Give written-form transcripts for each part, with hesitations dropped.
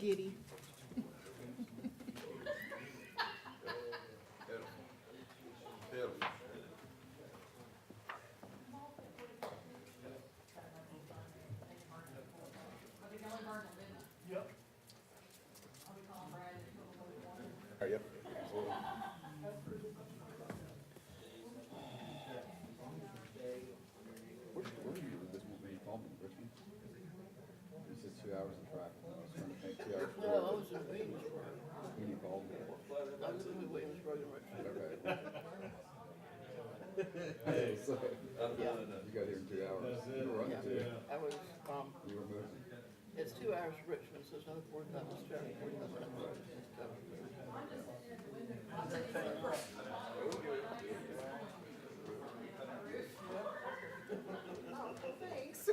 giddy. Yep. Where are you with this movie? You called me, Richmond? You said 2 hours of traffic. I was trying to think 2 hours. No, I was in Williamsburg. When you called me. I was in Williamsburg and Richmond. Okay. So, you got here in 2 hours. You were running too. I was, You were moving. it's 2 hours to Richmond, so it's another 45 minutes travel, 45 minutes road. Thanks.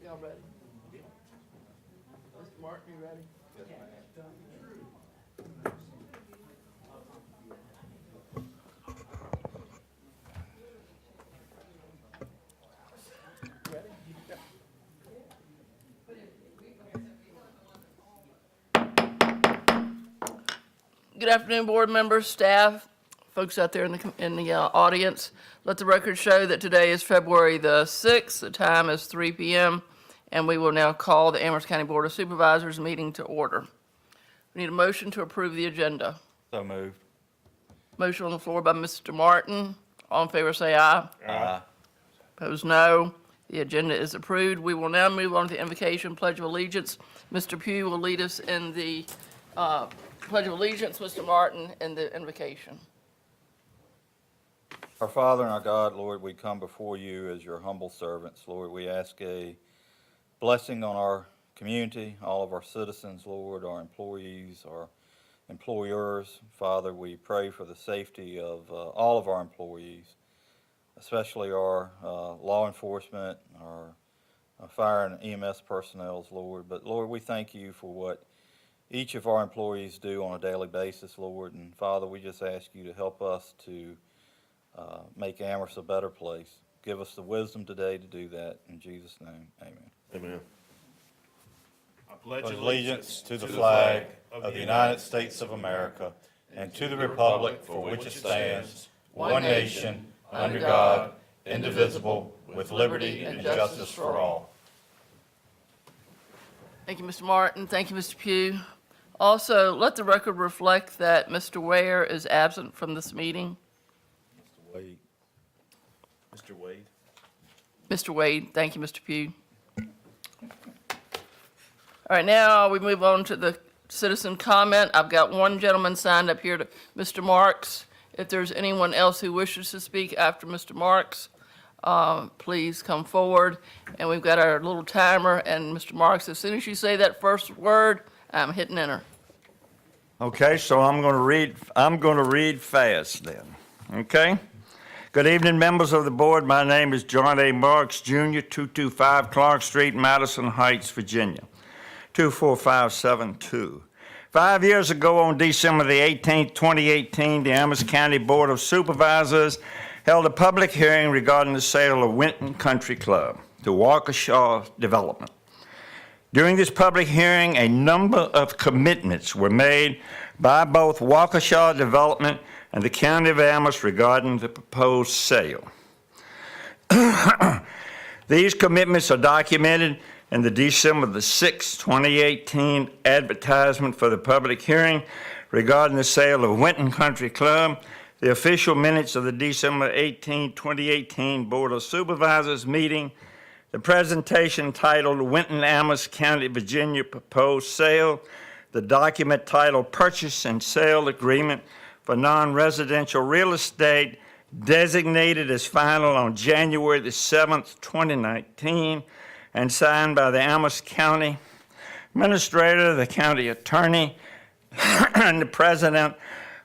Y'all ready? Mr. Martin, you ready? Ready? Good afternoon, board members, staff, folks out there in the audience. Let the record show that today is February the 6th. The time is 3 p.m. And we will now call the Amherst County Board of Supervisors meeting to order. We need a motion to approve the agenda. So moved. Motion on the floor by Mr. Martin. All in favor say aye. Aye. Opposed, no. The agenda is approved. We will now move on to the invocation, Pledge of Allegiance. Mr. Pugh will lead us in the Pledge of Allegiance, Mr. Martin in the invocation. Our Father and our God, Lord, we come before you as your humble servants. Lord, we ask a blessing on our community, all of our citizens, Lord, our employees, our employers. Father, we pray for the safety of all of our employees, especially our law enforcement, our fire and EMS personnel, Lord. But Lord, we thank you for what each of our employees do on a daily basis, Lord. And Father, we just ask you to help us to make Amherst a better place. Give us the wisdom today to do that. In Jesus' name, amen. Amen. I pledge allegiance to the flag of the United States of America and to the republic for which it stands, one nation, under God, indivisible, with liberty and justice for all. Thank you, Mr. Martin. Thank you, Mr. Pugh. Also, let the record reflect that Mr. Ware is absent from this meeting. Mr. Wade. Mr. Wade. Mr. Wade, thank you, Mr. Pugh. All right, now we move on to the citizen comment. I've got one gentleman signed up here, Mr. Marks. If there's anyone else who wishes to speak after Mr. Marks, please come forward. And we've got our little timer, and Mr. Marks, as soon as you say that first word, I'm hitting enter. Okay, so I'm going to read fast then. Okay? Good evening, members of the board. My name is John A. Marks, Jr., 225 Clark Street, Madison Heights, Virginia, 24572. 5 years ago, on December the 18th, 2018, the Amherst County Board of Supervisors held a public hearing regarding the sale of Winton Country Club to Waukesha Development. During this public hearing, a number of commitments were made by both Waukesha Development and the County of Amherst regarding the proposed sale. These commitments are documented in the December the 6th, 2018 advertisement for the public hearing regarding the sale of Winton Country Club, the official minutes of the December 18, 2018 Board of Supervisors meeting, the presentation titled Winton Amherst County, Virginia Proposed Sale, the document titled Purchase and Sale Agreement for Non-Residential Real Estate designated as final on January the 7th, 2019, and signed by the Amherst County Administrator, the County Attorney, and the President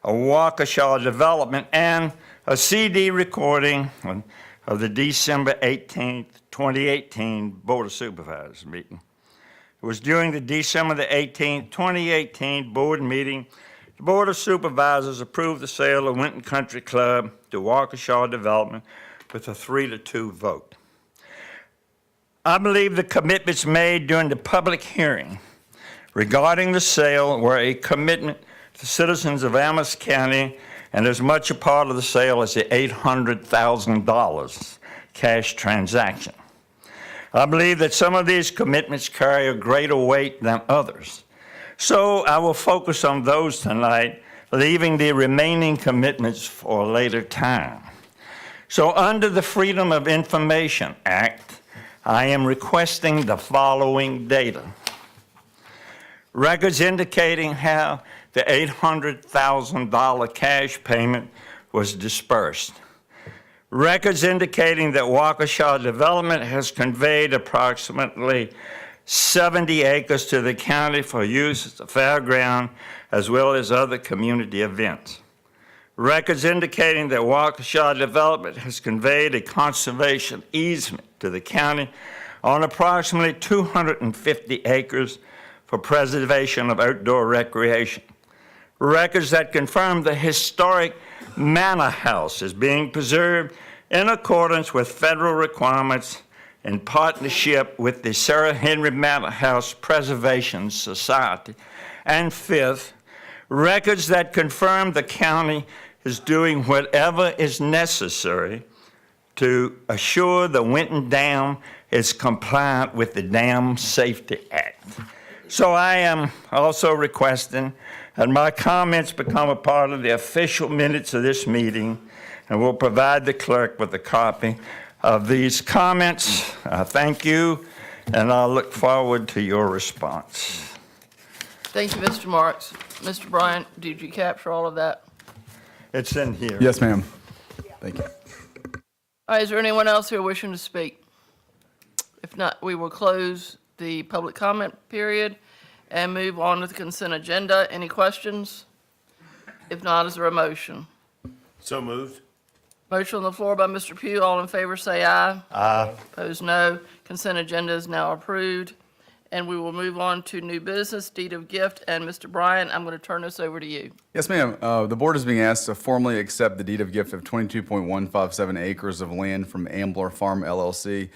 of Waukesha Development, and a CD recording of the December 18th, 2018 Board of Supervisors meeting. It was during the December the 18th, 2018 board meeting, the Board of Supervisors approved the sale of Winton Country Club to Waukesha Development with a 3-2 vote. I believe the commitments made during the public hearing regarding the sale were a commitment to citizens of Amherst County, and as much a part of the sale as the $800,000 cash transaction. I believe that some of these commitments carry a greater weight than others. So I will focus on those tonight, leaving the remaining commitments for a later time. So under the Freedom of Information Act, I am requesting the following data. Records indicating how the $800,000 cash payment was dispersed. Records indicating that Waukesha Development has conveyed approximately 70 acres to the county for use as a fairground as well as other community events. Records indicating that Waukesha Development has conveyed a conservation easement to the county on approximately 250 acres for preservation of outdoor recreation. Records that confirm the historic Manor House is being preserved in accordance with federal requirements in partnership with the Sarah Henry Manor House Preservation Society. And fifth, records that confirm the county is doing whatever is necessary to assure the Winton Dam is compliant with the Dam Safety Act. So I am also requesting that my comments become a part of the official minutes of this meeting, and will provide the clerk with a copy of these comments. Thank you, and I look forward to your response. Thank you, Mr. Marks. Mr. Bryant, did you capture all of that? It's in here. Yes, ma'am. Thank you. All right, is there anyone else here wishing to speak? If not, we will close the public comment period and move on to the consent agenda. Any questions? If not, is there a motion? So moved. Motion on the floor by Mr. Pugh. All in favor, say aye. Aye. Opposed, no. Consent agenda is now approved. And we will move on to new business, deed of gift. And Mr. Bryant, I'm going to turn this over to you. Yes, ma'am. The board is being asked to formally accept the deed of gift of 22.157 acres of land from Ambler Farm LLC.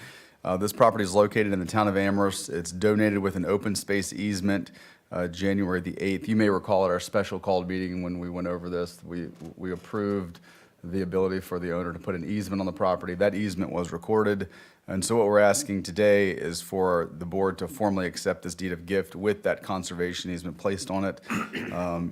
This property is located in the town of Amherst. It's donated with an open space easement January the 8th. You may recall at our special called meeting when we went over this, we approved the ability for the owner to put an easement on the property. That easement was recorded. And so what we're asking today is for the board to formally accept this deed of gift with that conservation easement placed on it.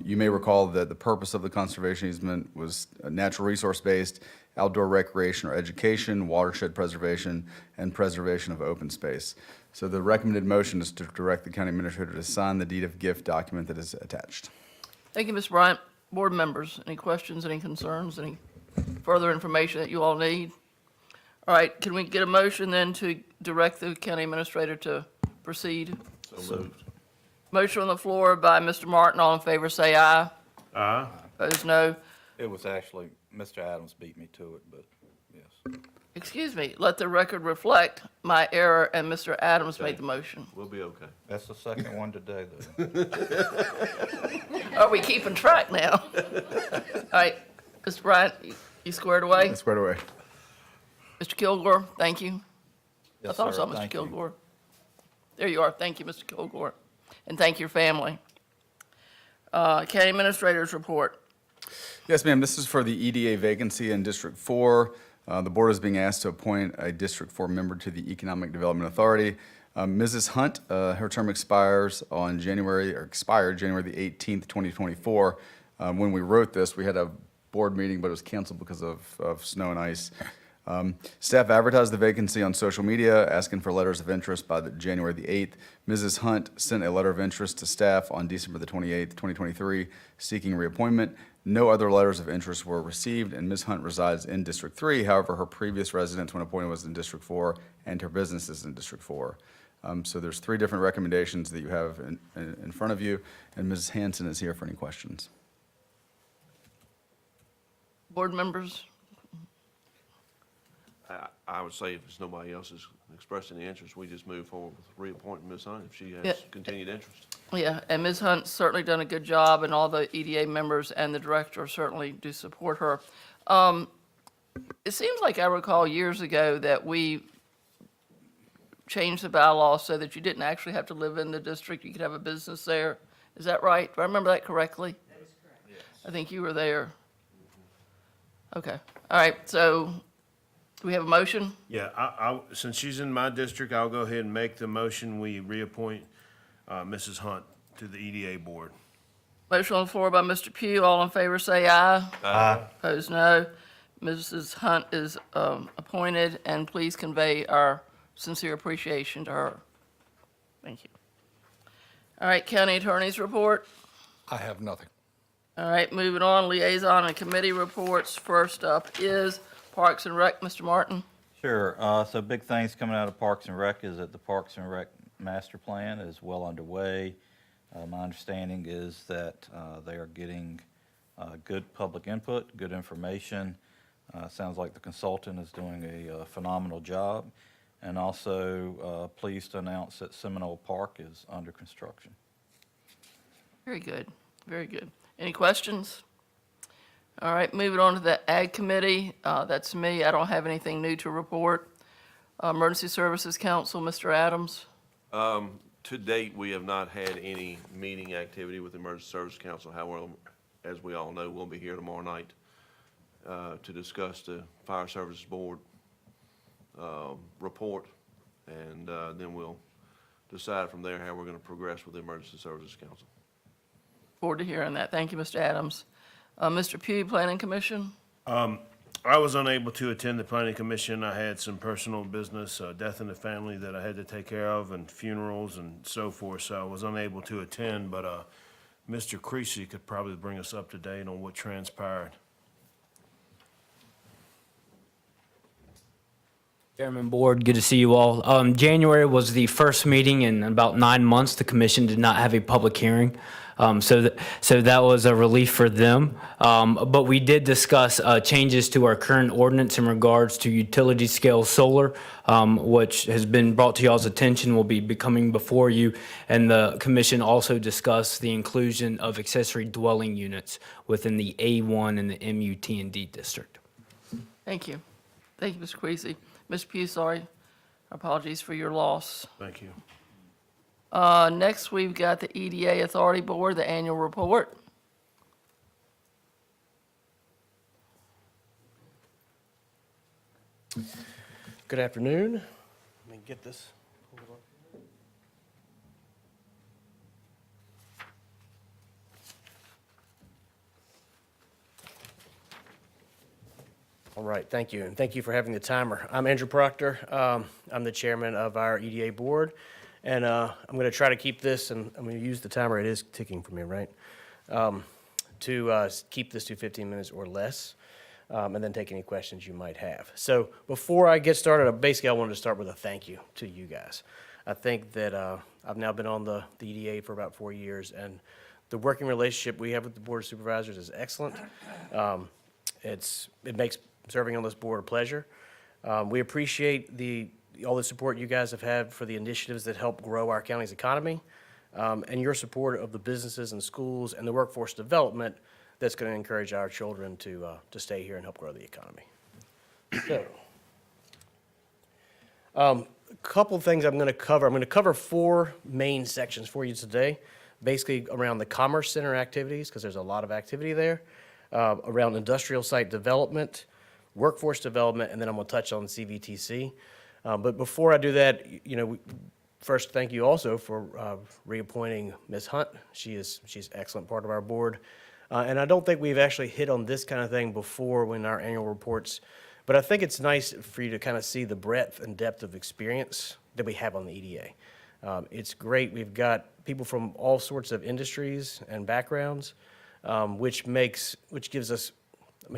You may recall that the purpose of the conservation easement was natural resource-based, outdoor recreation or education, watershed preservation, and preservation of open space. So the recommended motion is to direct the county administrator to sign the deed of gift document that is attached. Thank you, Mr. Bryant. Board members, any questions, any concerns, any further information that you all need? All right, can we get a motion then to direct the county administrator to proceed? So moved. Motion on the floor by Mr. Martin. All in favor, say aye. Aye. Opposed, no. It was actually, Mr. Adams beat me to it, but yes. Excuse me, let the record reflect my error, and Mr. Adams made the motion. We'll be okay. That's the second one today, though. Are we keeping track now? All right, Mr. Bryant, you squared away? That's squared away. Mr. Kilgore, thank you. I Yes, thought I sir. saw Mr. Thank you. Kilgore. There you are. Thank you, Mr. Kilgore. And thank your family. County Administrator's report. Yes, ma'am. This is for the EDA vacancy in District 4. The board is being asked to appoint a District 4 member to the Economic Development Authority. Mrs. Hunt, her term expired January the 18th, 2024. When we wrote this, we had a board meeting, but it was canceled because of snow and ice. Staff advertised the vacancy on social media, asking for letters of interest by January the 8th. Mrs. Hunt sent a letter of interest to staff on December the 28th, 2023, seeking reappointment. No other letters of interest were received, and Ms. Hunt resides in District 3. However, her previous residence when appointed was in District 4, and her business is in District 4. So there's 3 different recommendations that you have in front of you, and Mrs. Hanson is here for any questions. Board members? I would say if there's nobody else is expressing any interest, we just move forward with reappointing Ms. Hunt if she Yeah. has continued interest. Yeah, and Ms. Hunt's certainly done a good job, and all the EDA members and the director certainly do support her. It seems like I recall years ago that we changed the bylaws so that you didn't actually have to live in the district, you could have a business there. Is that right? Do I remember that correctly? That is correct. Yes. I think you were there. Okay, all right, so do we have a motion? Yeah, since she's in my district, I'll go ahead and make the motion. We reappoint Mrs. Hunt to the EDA board. Motion on the floor by Mr. Pugh. All in favor, say aye. Aye. Opposed, no. Mrs. Hunt is appointed, and please convey our sincere appreciation to her. Thank you. All right, county attorney's report. I have nothing. All right, moving on, liaison and committee reports. First up is Parks and Rec, Mr. Martin. Sure. So big things coming out of Parks and Rec is that the Parks and Rec master plan is well underway. My understanding is that they are getting good public input, good information. Sounds like the consultant is doing a phenomenal job. And also pleased to announce that Seminole Park is under construction. Very good, very good. Any questions? All right, moving on to the Ag Committee. That's me. I don't have anything new to report. Emergency Services Council, Mr. Adams. To date, we have not had any meeting activity with the Emergency Service Council. However, as we all know, we'll be here tomorrow night to discuss the Fire Services Board report, and then we'll decide from there how we're going to progress with the Emergency Services Council. Forward to hearing that. Thank you, Mr. Adams. Mr. Pugh, Planning Commission. I was unable to attend the planning commission. I had some personal business, death in the family that I had to take care of, and funerals and so forth, so I was unable to attend, but Mr. Creasy could probably bring us up to date on what transpired. Chairman, Board, good to see you all. January was the first meeting in about 9 months. The commission did not have a public hearing, so that was a relief for them. But we did discuss changes to our current ordinance in regards to utility scale solar, which has been brought to y'all's attention, will be coming before you. And the commission also discussed the inclusion of accessory dwelling units within the A1 and the MUT&D district. Thank you. Thank you, Mr. Creasy. Mr. Pugh, sorry. Apologies for your loss. Thank you. Next, we've got the EDA Authority Board, the annual report. Good afternoon. Let me get this. All right, thank you, and thank you for having the timer. I'm Andrew Proctor. I'm the chairman of our EDA board, and I'm going to try to keep this, and I'm going to use the timer. It is ticking for me, right? To keep this to 15 minutes or less, and then take any questions you might have. So before I get started, basically I wanted to start with a thank you to you guys. I think that I've now been on the EDA for about 4 years, and the working relationship we have with the Board of Supervisors is excellent. It makes serving on this board a pleasure. We appreciate all the support you guys have had for the initiatives that help grow our county's economy, and your support of the businesses and schools and the workforce development that's going to encourage our children to stay here and help grow the economy. So, a couple of things I'm going to cover. I'm going to cover 4 main sections for you today, basically around the Commerce Center activities, because there's a lot of activity there, around industrial site development, workforce development, and then I'm going to touch on CVTC. But before I do that, first, thank you also for reappointing Ms. Hunt. She's an excellent part of our board. And I don't think we've actually hit on this kind of thing before when our annual reports But I think it's nice for you to kind of see the breadth and depth of experience that we have on the EDA. It's great. We've got people from all sorts of industries and backgrounds, which gives us,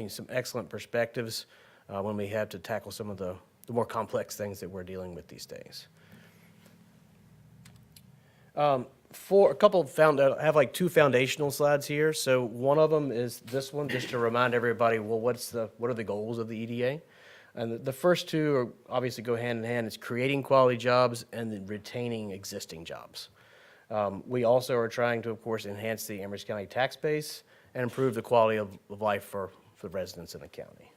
some excellent perspectives when we have to tackle some of the more complex things that we're dealing with these days. For a couple I have like two foundational slides here. So one of them is this one, just to remind everybody, well, what are the goals of the EDA? And the first two are obviously go hand in hand. It's creating quality jobs and then retaining existing jobs. We also are trying to, of course, enhance the Amherst County tax base and improve the quality of life for the residents in the county.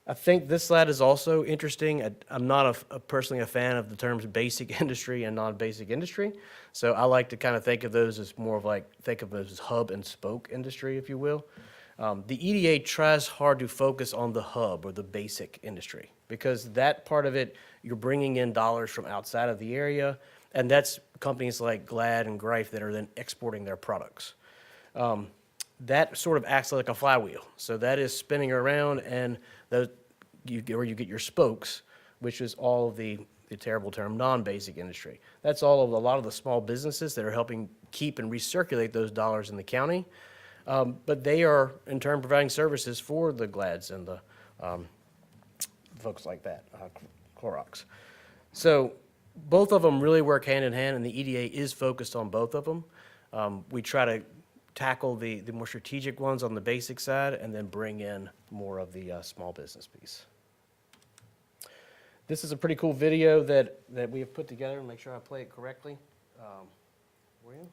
I think this slide is also interesting. I'm not personally a fan of the terms basic industry and non-basic industry. So I like to kind of think of those as more of think of those as hub and spoke industry, if you will. The EDA tries hard to focus on the hub or the basic industry because that part of it, you're bringing in dollars from outside of the area, and that's companies like Glad and Greif that are then exporting their products. That sort of acts like a flywheel. So that is spinning around, and where you get your spokes, which is all of the terrible term non-basic industry. That's all of a lot of the small businesses that are helping keep and recirculate those dollars in the county. But they are, in turn, providing services for the Glads and the folks like that, Clorox. So both of them really work hand in hand, and the EDA is focused on both of them. We try to tackle the more strategic ones on the basic side and then bring in more of the small business piece. This is a pretty cool video that we have put together. Make sure I play it correctly. For you.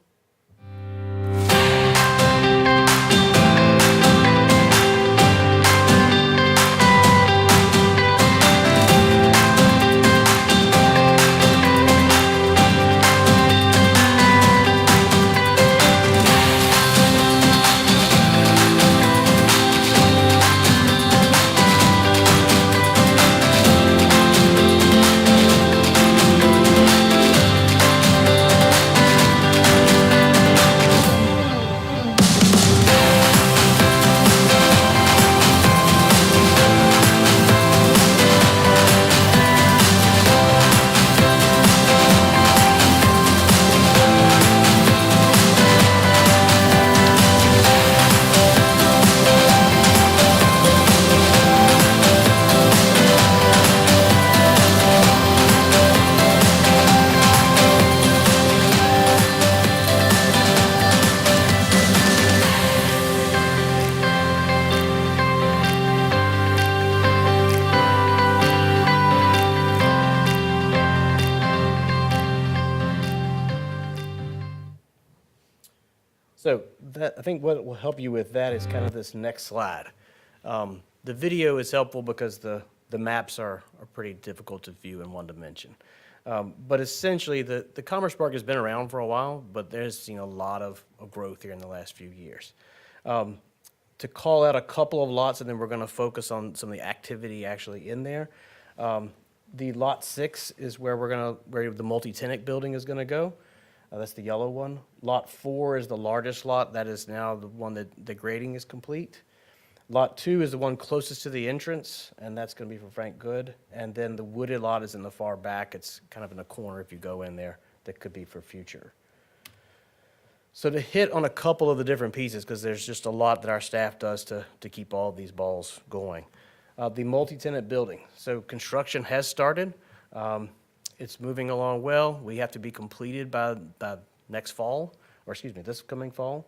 So I think what will help you with that is kind of this next slide. The video is helpful because the maps are pretty difficult to view in one dimension. But essentially, the Commerce Park has been around for a while, but there's seen a lot of growth here in the last few years. To call out a couple of lots, and then we're going to focus on some of the activity actually in there. The lot 6 is where the multi-tenant building is going to go. That's the yellow one. Lot 4 is the largest lot. That is now the one that the grading is complete. Lot 2 is the one closest to the entrance, and that's going to be for Frank Good. And then the wooded lot is in the far back. It's kind of in the corner if you go in there. That could be for future. So to hit on a couple of the different pieces, because there's just a lot that our staff does to keep all of these balls going. The multi-tenant building. So construction has started. It's moving along well. We have to be completed by next fall, or excuse me, this coming fall.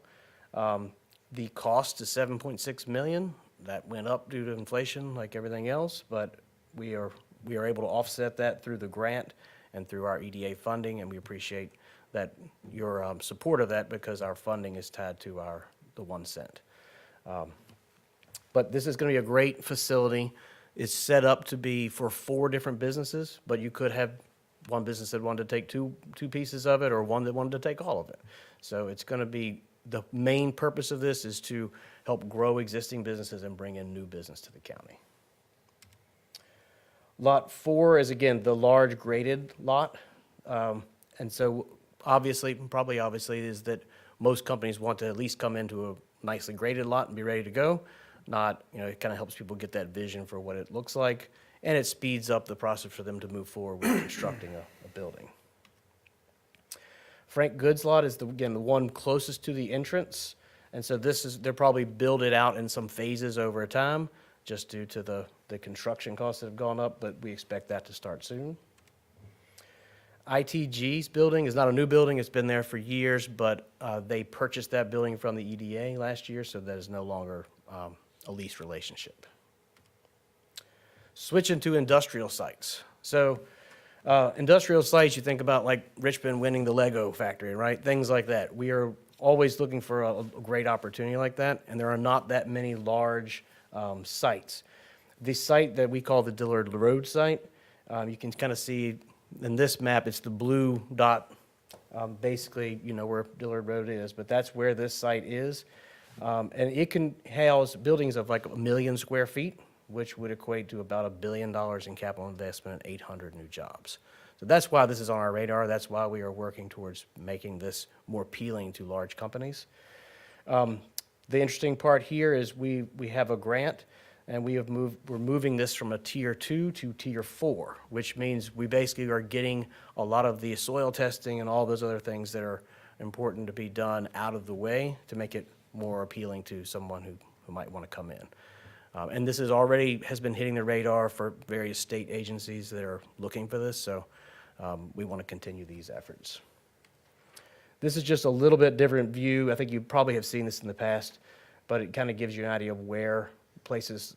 The cost is $7.6 million. That went up due to inflation like everything else, but we are able to offset that through the grant and through our EDA funding, and we appreciate that your support of that because our funding is tied to the 1 cent. But this is going to be a great facility. It's set up to be for 4 different businesses, but you could have one business that wanted to take two pieces of it, or one that wanted to take all of it. So it's going to be, the main purpose of this is to help grow existing businesses and bring in new business to the county. Lot 4 is, again, the large graded lot. And so obviously is that most companies want to at least come into a nicely graded lot and be ready to go. not, it kind of helps people get that vision for what it looks like, and it speeds up the process for them to move forward with constructing a building. Frank Goods lot is, again, the one closest to the entrance, and so they'll probably build it out in some phases over time, just due to the construction costs that have gone up, but we expect that to start soon. ITG's building is not a new building, it's been there for years, but they purchased that building from the EDA last year, so that is no longer a lease relationship. Switching to industrial sites. So industrial sites, you think about like Richmond winning the Lego factory, right? Things like that. We are always looking for a great opportunity like that, and there are not that many large sites. The site that we call the Dillard Road site, you can kind of see in this map, it's the blue dot, basically, where Dillard Road is, but that's where this site is. And it can house buildings of like 1 million square feet, which would equate to about $1 billion in capital investment and 800 new jobs. So that's why this is on our radar. That's why we are working towards making this more appealing to large companies. The interesting part here is we have a grant, and we're moving this from a tier 2 to tier 4, which means we basically are getting a lot of the soil testing and all those other things that are important to be done out of the way to make it more appealing to someone who might want to come in. And this has been hitting the radar for various state agencies that are looking for this, so we want to continue these efforts. This is just a little bit different view. I think you probably have seen this in the past, but it kind of gives you an idea of where places,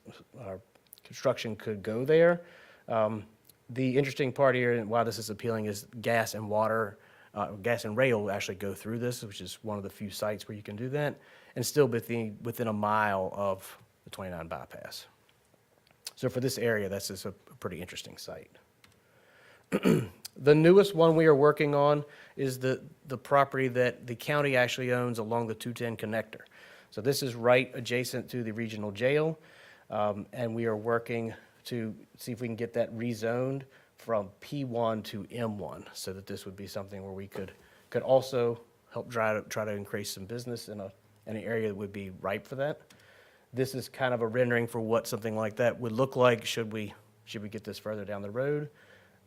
construction could go there. The interesting part here and why this is appealing is gas and rail actually go through this, which is one of the few sites where you can do that, and still within a mile of the 29 bypass. So for this area, that's just a pretty interesting site. The newest one we are working on is the property that the county actually owns along the 210 connector. So this is right adjacent to the regional jail, and we are working to see if we can get that rezoned from P1 to M1, so that this would be something where we could also help try to increase some business in an area that would be ripe for that. This is kind of a rendering for what something like that would look like should we get this further down the road,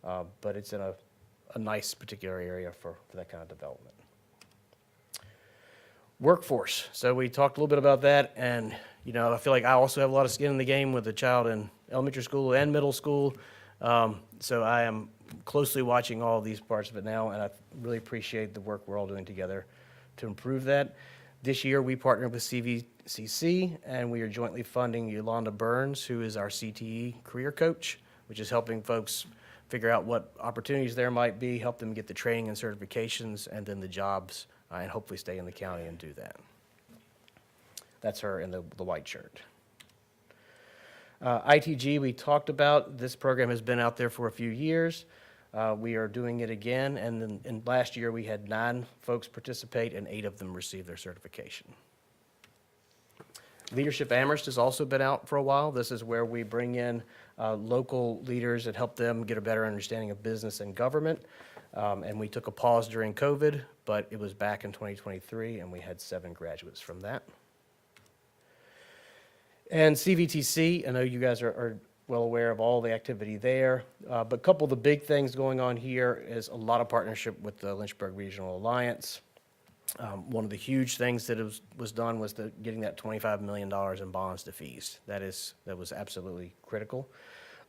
but it's in a nice particular area for that kind of development. Workforce. So we talked a little bit about that, and I feel like I also have a lot of skin in the game with a child in elementary school and middle school. So I am closely watching all of these parts of it now, and I really appreciate the work we're all doing together to improve that. This year we partnered with CVCC, and we are jointly funding Yolanda Burns, who is our CTE career coach, which is helping folks figure out what opportunities there might be, help them get the training and certifications, and then the jobs, and hopefully stay in the county and do that. That's her in the white shirt. ITG, we talked about. This program has been out there for a few years. We are doing it again, and then in last year we had 9 folks participate, and 8 of them received their certification. Leadership Amherst has also been out for a while. This is where we bring in local leaders and help them get a better understanding of business and government. And we took a pause during COVID, but it was back in 2023, and we had 7 graduates from that. And CVTC, I know you guys are well aware of all the activity there, but a couple of the big things going on here is a lot of partnership with the Lynchburg Regional Alliance. One of the huge things that was done was getting that $25 million in bonds defeased. That was absolutely critical.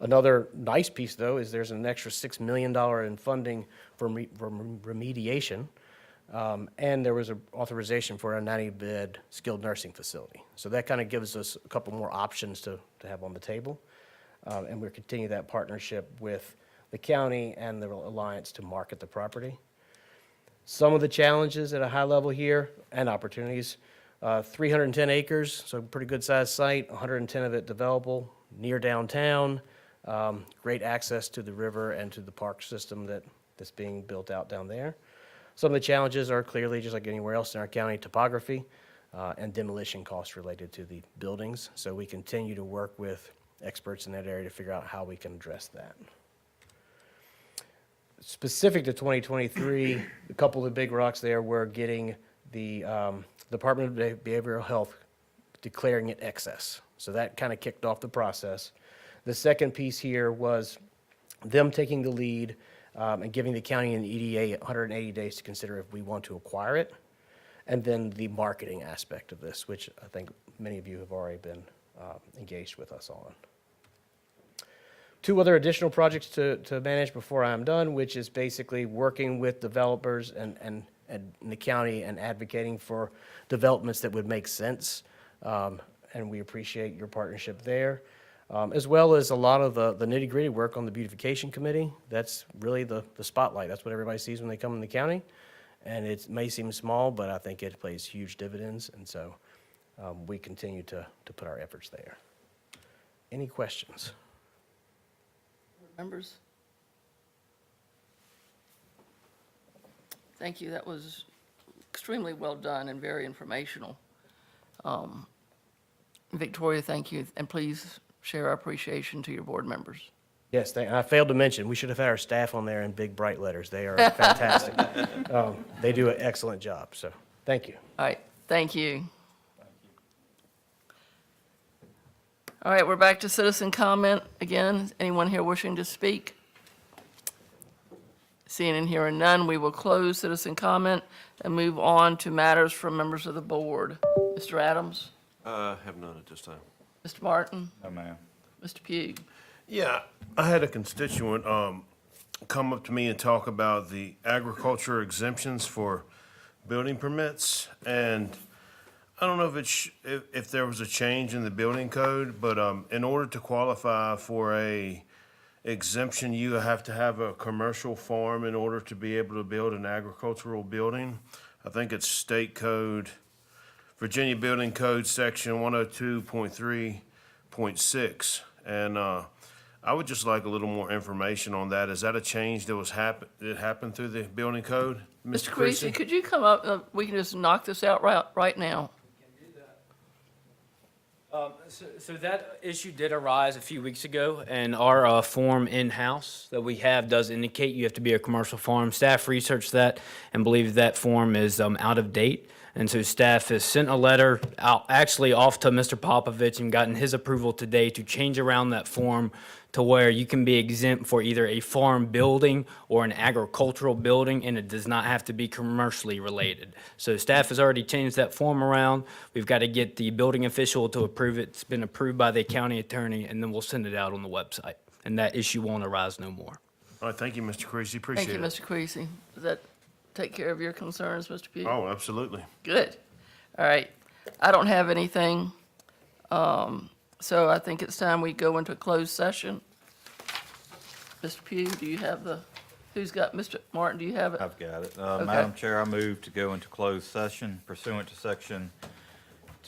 Another nice piece, though, is there's an extra $6 million in funding for remediation, and there was an authorization for a 90-bed skilled nursing facility. So that kind of gives us a couple more options to have on the table, and we'll continue that partnership with the county and the alliance to market the property. Some of the challenges at a high level here and opportunities, 310 acres, so pretty good sized site, 110 of it developable, near downtown, great access to the river and to the park system that's being built out down there. Some of the challenges are clearly, just like anywhere else in our county, topography and demolition costs related to the buildings. So we continue to work with experts in that area to figure out how we can address that. Specific to 2023, a couple of the big rocks there were getting the Department of Behavioral Health declaring it excess. So that kind of kicked off the process. The second piece here was them taking the lead and giving the county and the EDA 180 days to consider if we want to acquire it. And then the marketing aspect of this, which I think many of you have already been engaged with us on. Two other additional projects to manage before I'm done, which is basically working with developers and the county and advocating for developments that would make sense. And we appreciate your partnership there. As well as a lot of the nitty-gritty work on the beautification committee. That's really the spotlight. That's what everybody sees when they come in the county. And it may seem small, but I think it plays huge dividends. And so we continue to put our efforts there. Any questions? Members? Thank you. That was extremely well done and very informational. Victoria, thank you. And please share our appreciation to your board members. Yes, I failed to mention, we should have had our staff on there in big, bright letters. They are fantastic. They do an excellent job, so thank you. All right, thank you. All right, we're back to citizen comment again. Anyone here wishing to speak? Seeing and hearing none, we will close citizen comment and move on to matters from members of the board. Mr. Adams? Have none at this time. Mr. Martin? No, ma'am. Mr. Pugh? Yeah, I had a constituent come up to me and talk about the agriculture exemptions for building permits. And I don't know if there was a change in the building code, but in order to qualify for a exemption, you have to have a commercial farm in order to be able to build an agricultural building. I think it's state code, Virginia Building Code, section 102.3.6. And I would just like a little more information on that. Is that a change that that happened through the building code? Mr. Creasy, could you come up? We can just knock this out right now. So that issue did arise a few weeks ago, and our form in-house that we have does indicate you have to be a commercial farm. Staff researched that and believe that form is out of date. And so staff has sent a letter out, actually off to Mr. Popovich, and gotten his approval today to change around that form to where you can be exempt for either a farm building or an agricultural building, and it does not have to be commercially related. So staff has already changed that form around. We've got to get the building official to approve it. It's been approved by the county attorney, and then we'll send it out on the website. And that issue won't arise no more. All right, thank you, Mr. Creasy, appreciate Thank it. you, Mr. Creasy. Does that take care of your concerns, Mr. Pugh? Oh, absolutely. Good. All right. I don't have anything. So I think it's time we go into closed session. Mr. Pugh, do you have Mr. Martin, do you have it? I've got it. Okay. Madam Chair, I move to go into closed session pursuant to section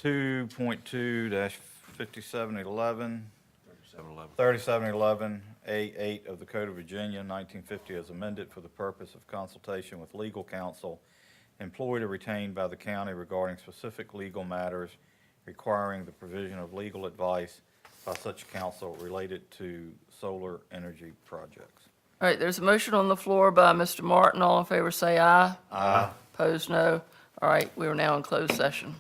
2.2-5711, 3711, A8 of the Code of Virginia, 1950 as amended, for the purpose of consultation with legal counsel employed or retained by the county regarding specific legal matters requiring the provision of legal advice by such counsel related to solar energy projects. All right, there's a motion on the floor by Mr. Martin. All in favor, say aye. Aye. Opposed, no. All right, we are now in closed session.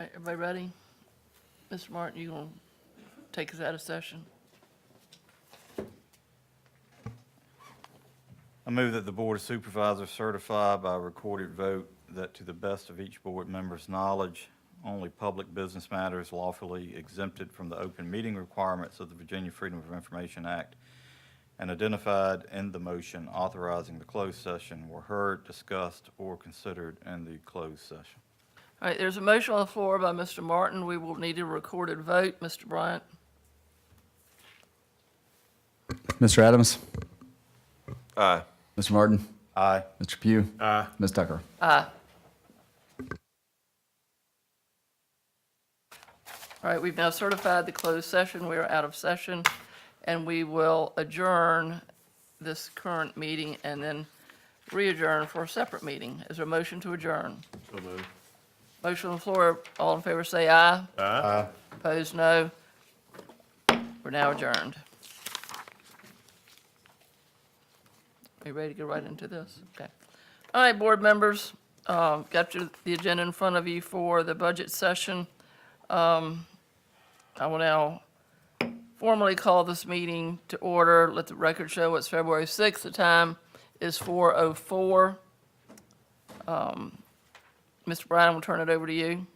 right, everybody ready? Mr. Martin, you gonna take us out of session? I move that the Board of Supervisors certify by recorded vote that to the best of each board member's knowledge, only public business matters lawfully exempted from the open meeting requirements of the Virginia Freedom of Information Act and identified in the motion authorizing the closed session were heard, discussed, or considered in the closed session. All right, there's a motion on the floor by Mr. Martin. We will need a recorded vote. Mr. Bryant? Mr. Adams? Aye. Mr. Martin? Aye. Mr. Pugh? Aye. Ms. Tucker? Aye. All right, we've now certified the closed session. We are out of session, and we will adjourn this current meeting and then re-adjourn for a separate meeting. Is there a motion to adjourn? So moved. Motion on the floor. All in favor say aye. Aye. Opposed, no. We're now adjourned. Are you ready to go right into this? Okay. All right, board members, got the agenda in front of you for the budget session. I will now formally call this meeting to order. Let the record show it's February 6th. The time is 4:04. Mr. Bryan, we'll turn it over to you.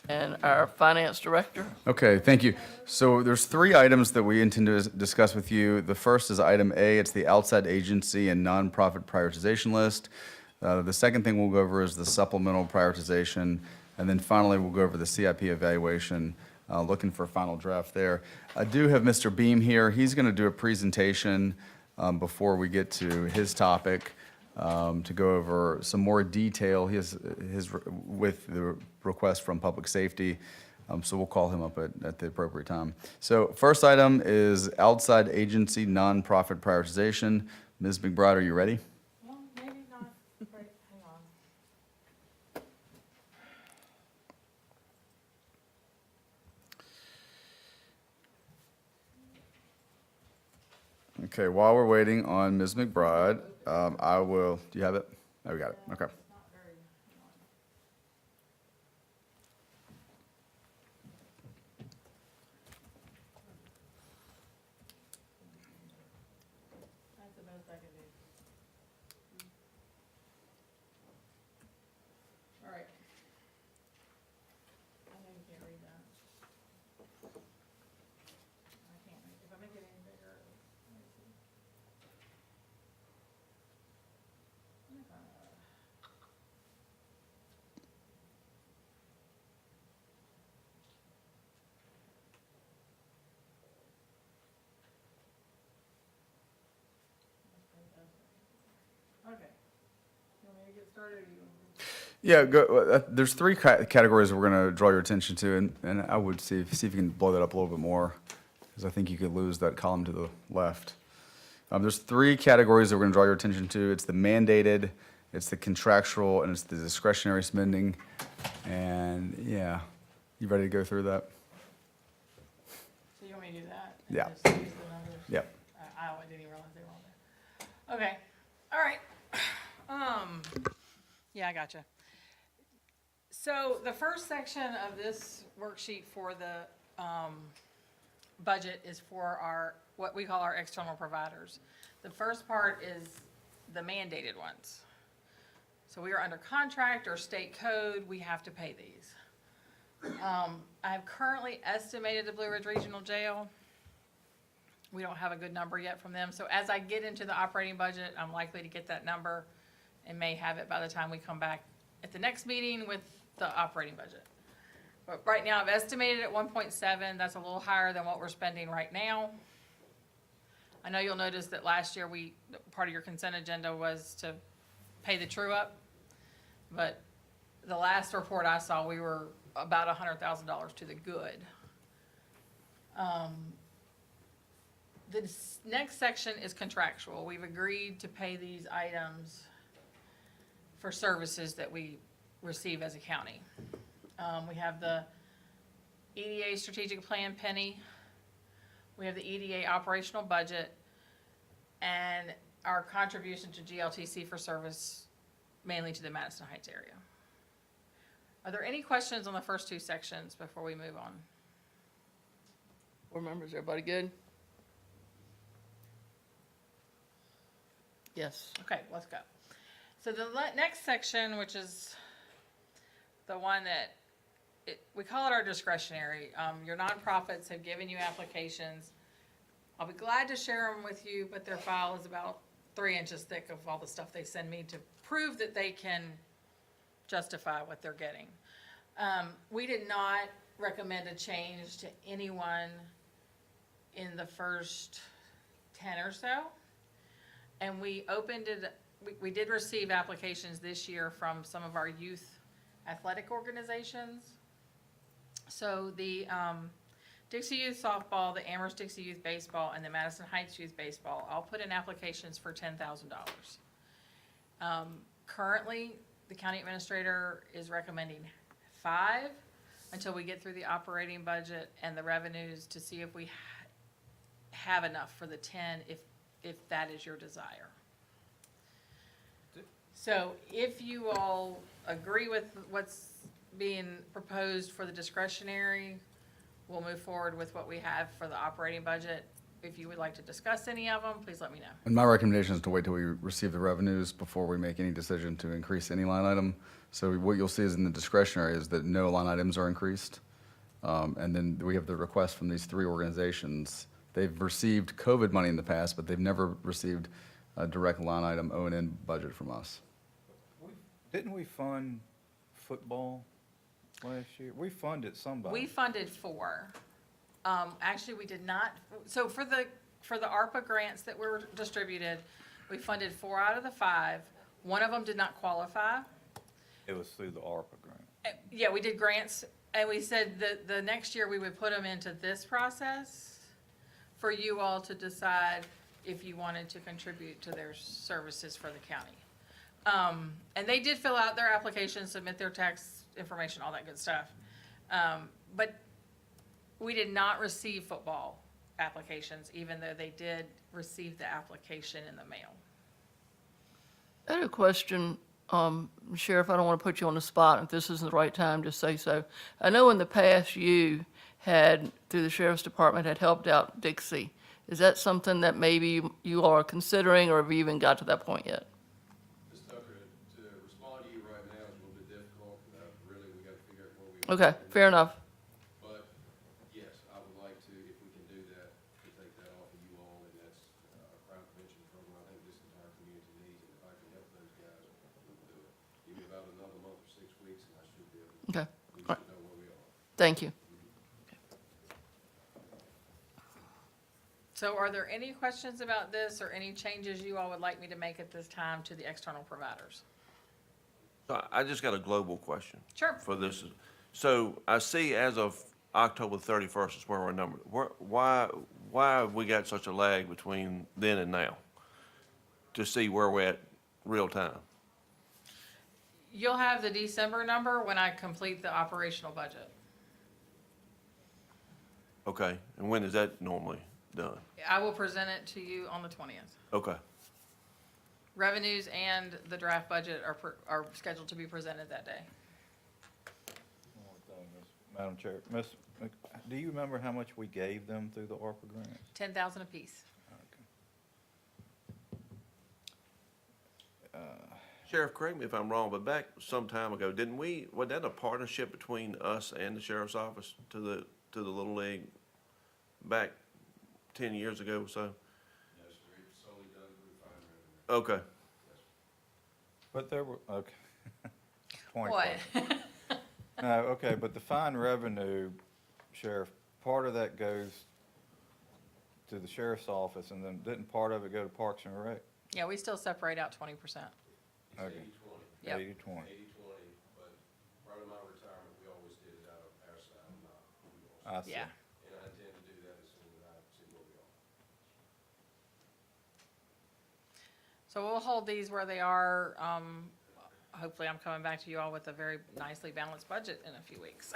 And our finance director. Okay, thank you. So there's three items that we intend to discuss with you. The first is item A. It's the outside agency and nonprofit prioritization list. The second thing we'll go over is the supplemental prioritization. And then finally, we'll go over the CIP evaluation, looking for a final draft there. I do have Mr. Beam here. He's going to do a presentation before we get to his topic to go over some more detail with the request from public safety. So we'll call him up at the appropriate time. So first item is outside agency nonprofit prioritization. Ms. McBride, are you ready? Well, maybe not, right, hang on. Okay, while we're waiting on Ms. McBride, I will, do you have it? Oh, we got it, okay. That's the best I can do. All right. I know you can't read that. I can't make, if I make it any bigger, let me see. Okay. You want me to get started or you want me to? Yeah, there's three categories we're going to draw your attention to, and I would see if you can blow that up a little bit more, because I think you could lose that column to the left. There's three categories that we're going to draw your attention to. It's the mandated, it's the contractual, and it's the discretionary spending. And yeah, you ready to go through that? So you want me to do that? And Yeah. just use the numbers? Yep. I didn't even realize they were on there. Okay, all right. Yeah, I gotcha. So the first section of this worksheet for the, budget is for our, what we call our external providers. The first part is the mandated ones. So we are under contract or state code, we have to pay these. I've currently estimated the Blue Ridge Regional Jail. We don't have a good number yet from them, so as I get into the operating budget, I'm likely to get that number and may have it by the time we come back at the next meeting with the operating budget. But right now, I've estimated at 1.7, that's a little higher than what we're spending right now. I know you'll notice that last year part of your consent agenda was to pay the true up, but the last report I saw, we were about $100,000 to the good. The next section is contractual. We've agreed to pay these items for services that we receive as a county. We have the EDA strategic plan penny. We have the EDA operational budget and our contribution to GLTC for service mainly to the Madison Heights area. Are there any questions on the first two sections before we move on? Board members, everybody good? Yes. Okay, let's go. So the next section, which is the one that, we call it our discretionary. Your nonprofits have given you applications. I'll be glad to share them with you, but their file is about 3 inches thick of all the stuff they send me to prove that they can justify what they're getting. We did not recommend a change to anyone in the first 10 or so. And we opened it, we did receive applications this year from some of our youth athletic organizations. So the Dixie Youth Softball, the Amherst Dixie Youth Baseball, and the Madison Heights Youth Baseball all put in applications for $10,000. Currently, the county administrator is recommending 5 until we get through the operating budget and the revenues to see if we have enough for the 10 if that is your desire. So if you all agree with what's being proposed for the discretionary, we'll move forward with what we have for the operating budget. If you would like to discuss any of them, please let me know. And my recommendation is to wait till we receive the revenues before we make any decision to increase any line item. So what you'll see is in the discretionary is that no line items are increased. And then we have the request from these 3 organizations. They've received COVID money in the past, but they've never received a direct line item O&M budget from us. Didn't we fund football last year? We funded somebody. We funded 4. Actually, we did not, so for the ARPA grants that were distributed, we funded 4 out of the 5. One of them did not qualify. It was through the ARPA grant. Yeah, we did grants, and we said that the next year we would put them into this process for you all to decide if you wanted to contribute to their services for the county. And they did fill out their application, submit their tax information, all that good stuff. But we did not receive football applications, even though they did receive the application in the mail. I had a question, Sheriff, I don't want to put you on the spot. If this isn't the right time, just say so. I know in the past you had, through the Sheriff's Department, had helped out Dixie. Is that something that maybe you all are considering, or have you even got to that point yet? Ms. Tucker, to respond to you right now is a little bit difficult. Really, we got to figure out where we. Okay, fair enough. But yes, I would like to, if we can do that, to take that off of you all, and that's a crime prevention program I think this entire community needs, and if I can help those guys, we'll do it. Give me about another month or 6 weeks, and I should be able to, Okay, we all right. should know where we are. Thank you. So are there any questions about this or any changes you all would like me to make at this time to the external providers? So I just got a global question. Sure. For this. So I see as of October 31st is where we're numbered. Why have we got such a lag between then and now? To see where we're at real time? You'll have the December number when I complete the operational budget. Okay, and when is that normally done? I will present it to you on the 20th. Okay. Revenues and the draft budget are scheduled to be presented that day. One more thing, Madam Chair, do you remember how much we gave them through the ARPA grant? 10,000 apiece. Sheriff, correct me if I'm wrong, but back some time ago, was that a partnership between us and the sheriff's office to the Little League back 10 years ago or so? Yes, sir, it's solely done through fine revenue. Okay. But there were, okay. 20 What? questions. No, okay, but the fine revenue, Sheriff, part of that goes to the sheriff's office, and then didn't part of it go to Parks and Rec? Yeah, we still separate out 20%. Okay. 80/20. Yep. 80/20. 80/20, but prior to my retirement, we always did it out of our side, not yours. I see. Yeah. And I intend to do that as soon as I see where we are. So we'll hold these where they are. Hopefully, I'm coming back to you all with a very nicely balanced budget in a few weeks.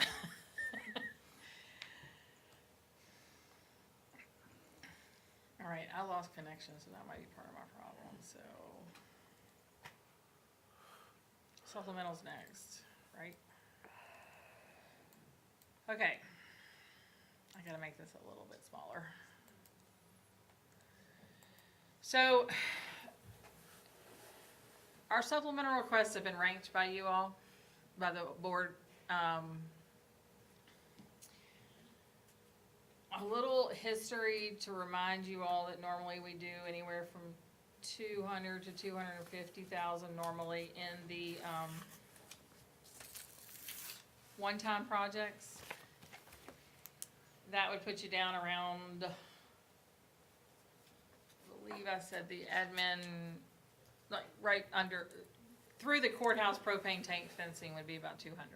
All right, I lost connection, so that might be part of my problem, so. Supplemental's next, right? Okay. I gotta make this a little bit smaller. So, our supplemental requests have been ranked by you all, by the board. A little history to remind you all that normally we do anywhere from 200 to 250,000 normally in the one-time projects. That would put you down around, I believe I said the admin, like right under, through the courthouse propane tank fencing would be about 200.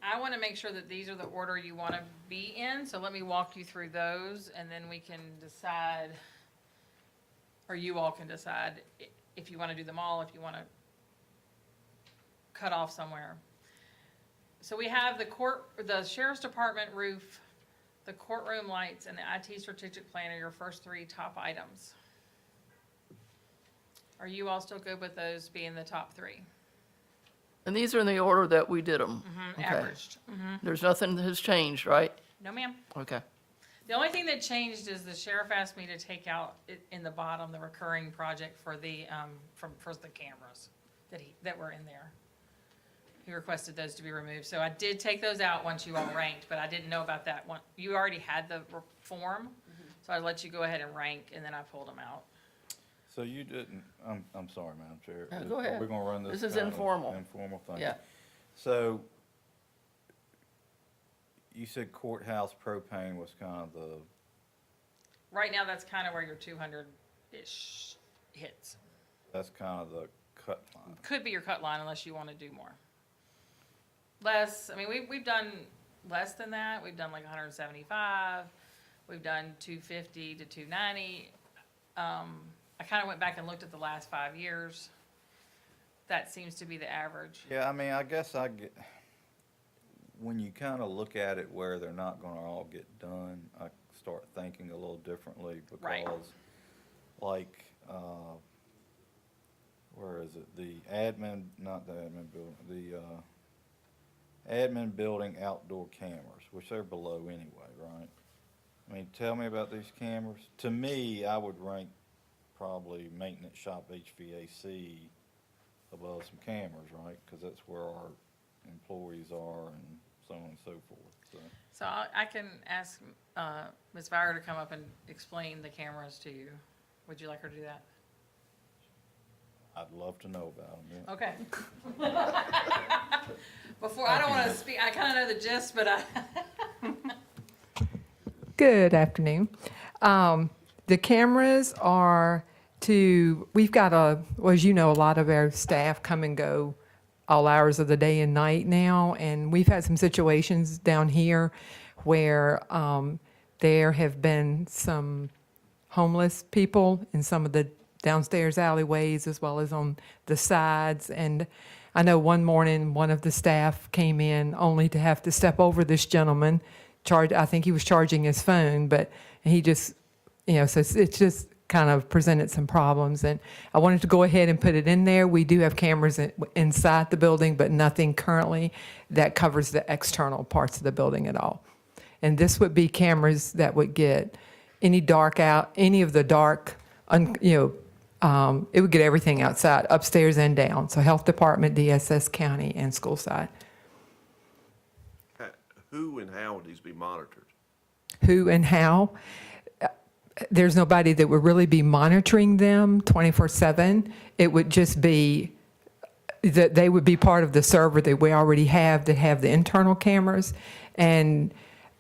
I want to make sure that these are the order you want to be in, so let me walk you through those, and then we can decide, or you all can decide if you want to do them all, if you want to cut off somewhere. So we have the sheriff's department roof, the courtroom lights, and the IT strategic plan are your first three top items. Are you all still good with those being the top three? And these are in the order that we did them? Okay. Averaged. There's nothing that has changed, right? No, ma'am. Okay. The only thing that changed is the sheriff asked me to take out in the bottom, the recurring project for the, for the cameras that were in there. He requested those to be removed. So I did take those out once you all ranked, but I didn't know about that one. You already had the form, so I let you go ahead and rank, and then I pulled them out. So you didn't, I'm sorry, Madam Chair. No, go ahead. We're gonna run this. This is kind of informal. Informal thing. Yeah. So you said courthouse propane was kind of the, Right now, that's kind of where your 200-ish hits. that's kind of the cut line. Could be your cut line unless you want to do more. Less, I mean, we've done less than that. We've done like 175. We've done 250 to 290. I kind of went back and looked at the last 5 years. That seems to be the average. Yeah, I mean, I guess I get, when you kind of look at it where they're not gonna all get done, I start thinking a little differently Right. because, like, where is it? The admin, not the admin building, the, admin building outdoor cameras, which they're below anyway, right? I mean, tell me about these cameras. To me, I would rank probably maintenance shop HVAC above some cameras, right? Because that's where our employees are and so on and so forth, so. So I can ask Ms. Vire to come up and explain the cameras to you. Would you like her to do that? I'd love to know about them, yeah. Okay. Before, I don't want to speak, I kind of know the gist, but Good afternoon. The cameras are we've got well, as you know, a lot of our staff come and go all hours of the day and night now, and we've had some situations down here where there have been some homeless people in some of the downstairs alleyways as well as on the sides. And I know one morning, one of the staff came in only to have to step over this gentleman, I think he was charging his phone, but he just, so it's just kind of presented some problems. And I wanted to go ahead and put it in there. We do have cameras inside the building, but nothing currently that covers the external parts of the building at all. And this would be cameras that would get any of the dark, it would get everything outside, upstairs and down. So health department, DSS, county, and school side. Who and how would these be monitored? Who and how? There's nobody that would really be monitoring them 24/7. It would just be that they would be part of the server that we already have that have the internal cameras. And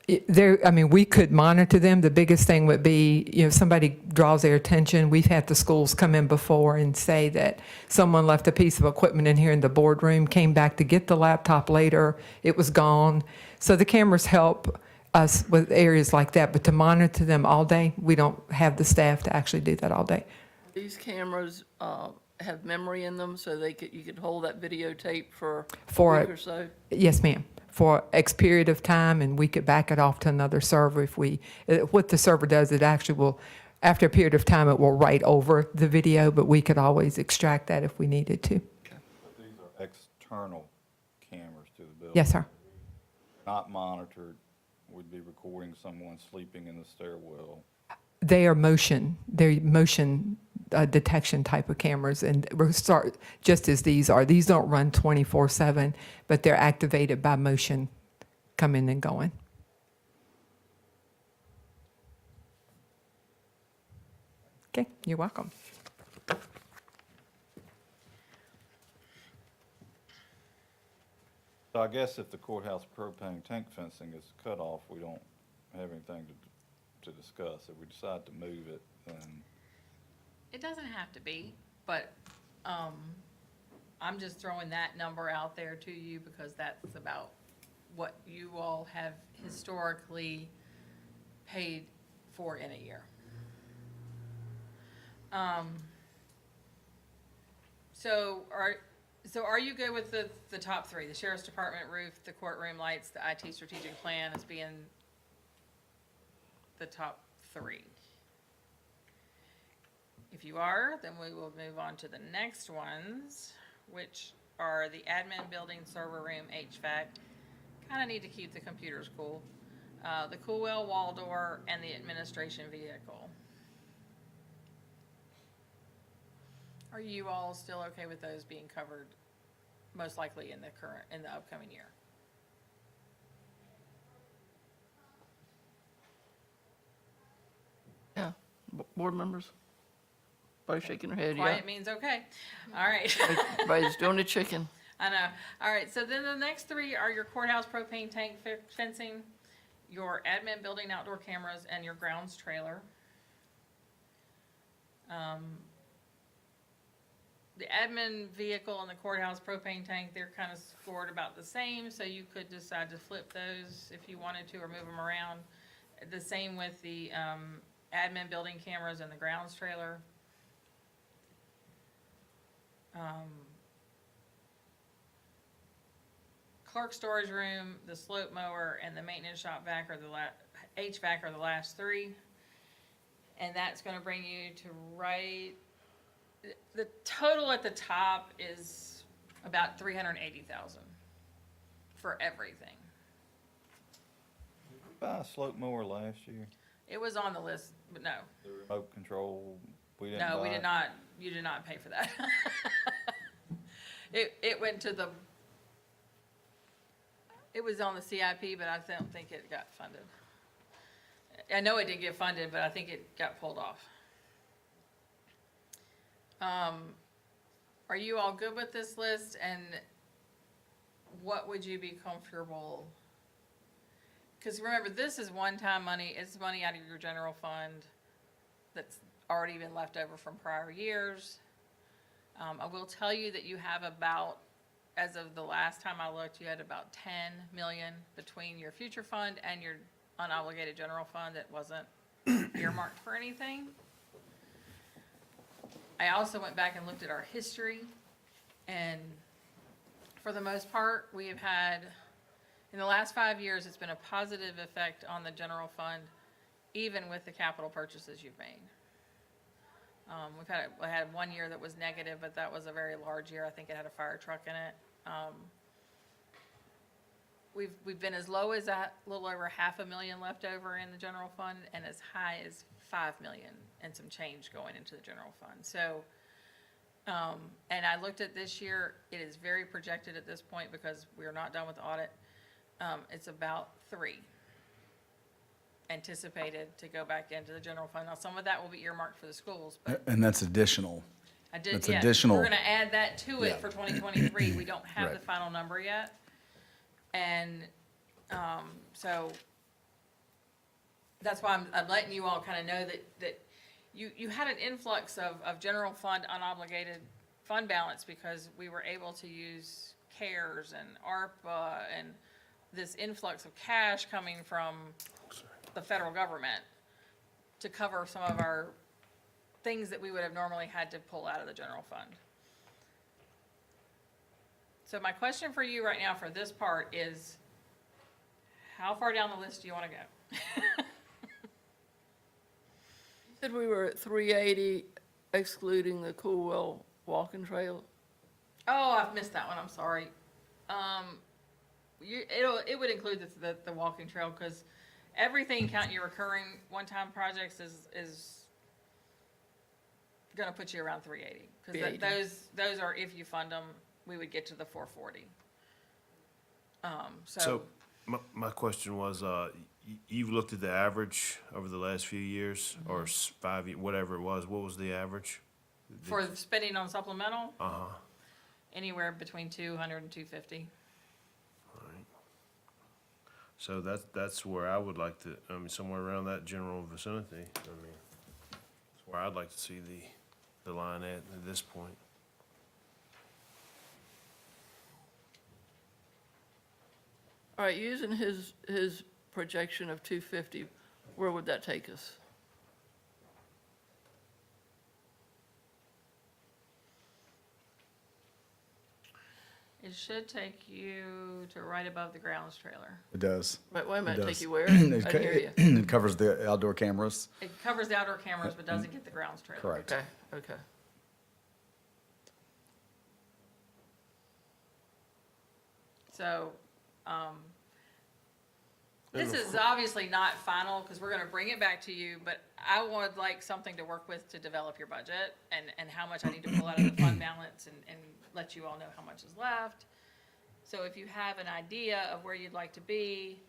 we could monitor them. The biggest thing would be, if somebody draws their attention. We've had the schools come in before and say that someone left a piece of equipment in here in the boardroom, came back to get the laptop later, it was gone. So the cameras help us with areas like that, but to monitor them all day, we don't have the staff to actually do that all day. These cameras have memory in them, so you could hold that videotape for a For week or so? Yes, ma'am. For X period of time, and we could back it off to another server if what the server does, it actually will after a period of time, it will write over the video, but we could always extract that if we needed to. But these are external cameras to the building. Yes, sir. Not monitored. We'd be recording someone sleeping in the stairwell. They're motion detection type of cameras, and we'll start just as these are. These don't run 24/7, but they're activated by motion coming and going. Okay, you're welcome. So I guess if the courthouse propane tank fencing is cut off, we don't have anything to discuss. If we decide to move it, then It doesn't have to be, but, I'm just throwing that number out there to you because that's about what you all have historically paid for in a year. So are you good with the top three? The sheriff's department roof, the courtroom lights, the IT strategic plan as being the top three? If you are, then we will move on to the next ones, which are the admin building, server room, HVAC. Kind of need to keep the computers cool. The Coolwell wall door and the administration vehicle. Are you all still okay with those being covered, most likely in the upcoming year? Yeah. Board members? Everybody shaking their head, yeah. Quiet means okay. All right. Everybody's doing the chicken. I know. All right, so then the next three are your courthouse propane tank fencing, your admin building outdoor cameras, and your grounds trailer. The admin vehicle and the courthouse propane tank, they're kind of scored about the same, so you could decide to flip those if you wanted to or move them around. The same with the admin building cameras and the grounds trailer. Clerk storage room, the slope mower, and the maintenance shop vac are HVAC are the last three. And that's gonna bring you to the total at the top is about 380,000 for everything. did we buy a slope mower last year? It was on the list, but no. The remote control, we didn't buy No, we it? did not, you did not pay for that. It went to it was on the CIP, but I don't think it got funded. I know it did get funded, but I think it got pulled off. Are you all good with this list, and what would you be comfortable? Because remember, this is one-time money, it's money out of your general fund that's already been left over from prior years. I will tell you that you have about, as of the last time I looked, you had about 10 million between your future fund and your unobligated general fund that wasn't earmarked for anything. I also went back and looked at our history, and for the most part, we have had, in the last 5 years, it's been a positive effect on the general fund, even with the capital purchases you've made. We had 1 year that was negative, but that was a very large year. I think it had a fire truck in it. We've been as low as a little over $500,000 left over in the general fund, and as high as 5 million and some change going into the general fund. So, and I looked at this year, it is very projected at this point because we are not done with the audit. It's about 3 anticipated to go back into the general fund. Now, some of that will be earmarked for the schools, but And that's additional. That's yeah, additional. we're gonna add that to it Yeah. for 2023. We don't have the Right. final number yet. And, so that's why I'm letting you all kind of know that you had an influx of general fund unobligated fund balance because we were able to use CARES and ARPA and this influx of cash coming from the federal government to cover some of our things that we would have normally had to pull out of the general fund. So my question for you right now for this part is, how far down the list do you want to go? Said we were at 380 excluding the Coolwell walking trail. Oh, I've missed that one, I'm sorry. It would include the walking trail, because everything counting your recurring one-time projects is gonna put you around 380. Because 380. those are, if you fund them, we would get to the 440. So my question was, you've looked at the average over the last few years, or 5 years, whatever it was, what was the average? For spending on supplemental, Uh-huh. anywhere between 200 and 250. So that's where I would like to, I mean, somewhere around that general vicinity. I mean, that's where I'd like to see the line at this point. All right, using his projection of 250, where would that take us? It should take you to right above the grounds trailer. It does. Wait a It minute, does. take you where? I didn't It hear you. It covers the outdoor cameras. It covers the outdoor cameras, but doesn't get the grounds trailer. Correct. Okay, okay. So, this is obviously not final, because we're gonna bring it back to you, but I would like something to work with to develop your budget, and how much I need to pull out of the fund balance, and let you all know how much is left. So if you have an idea of where you'd like to be,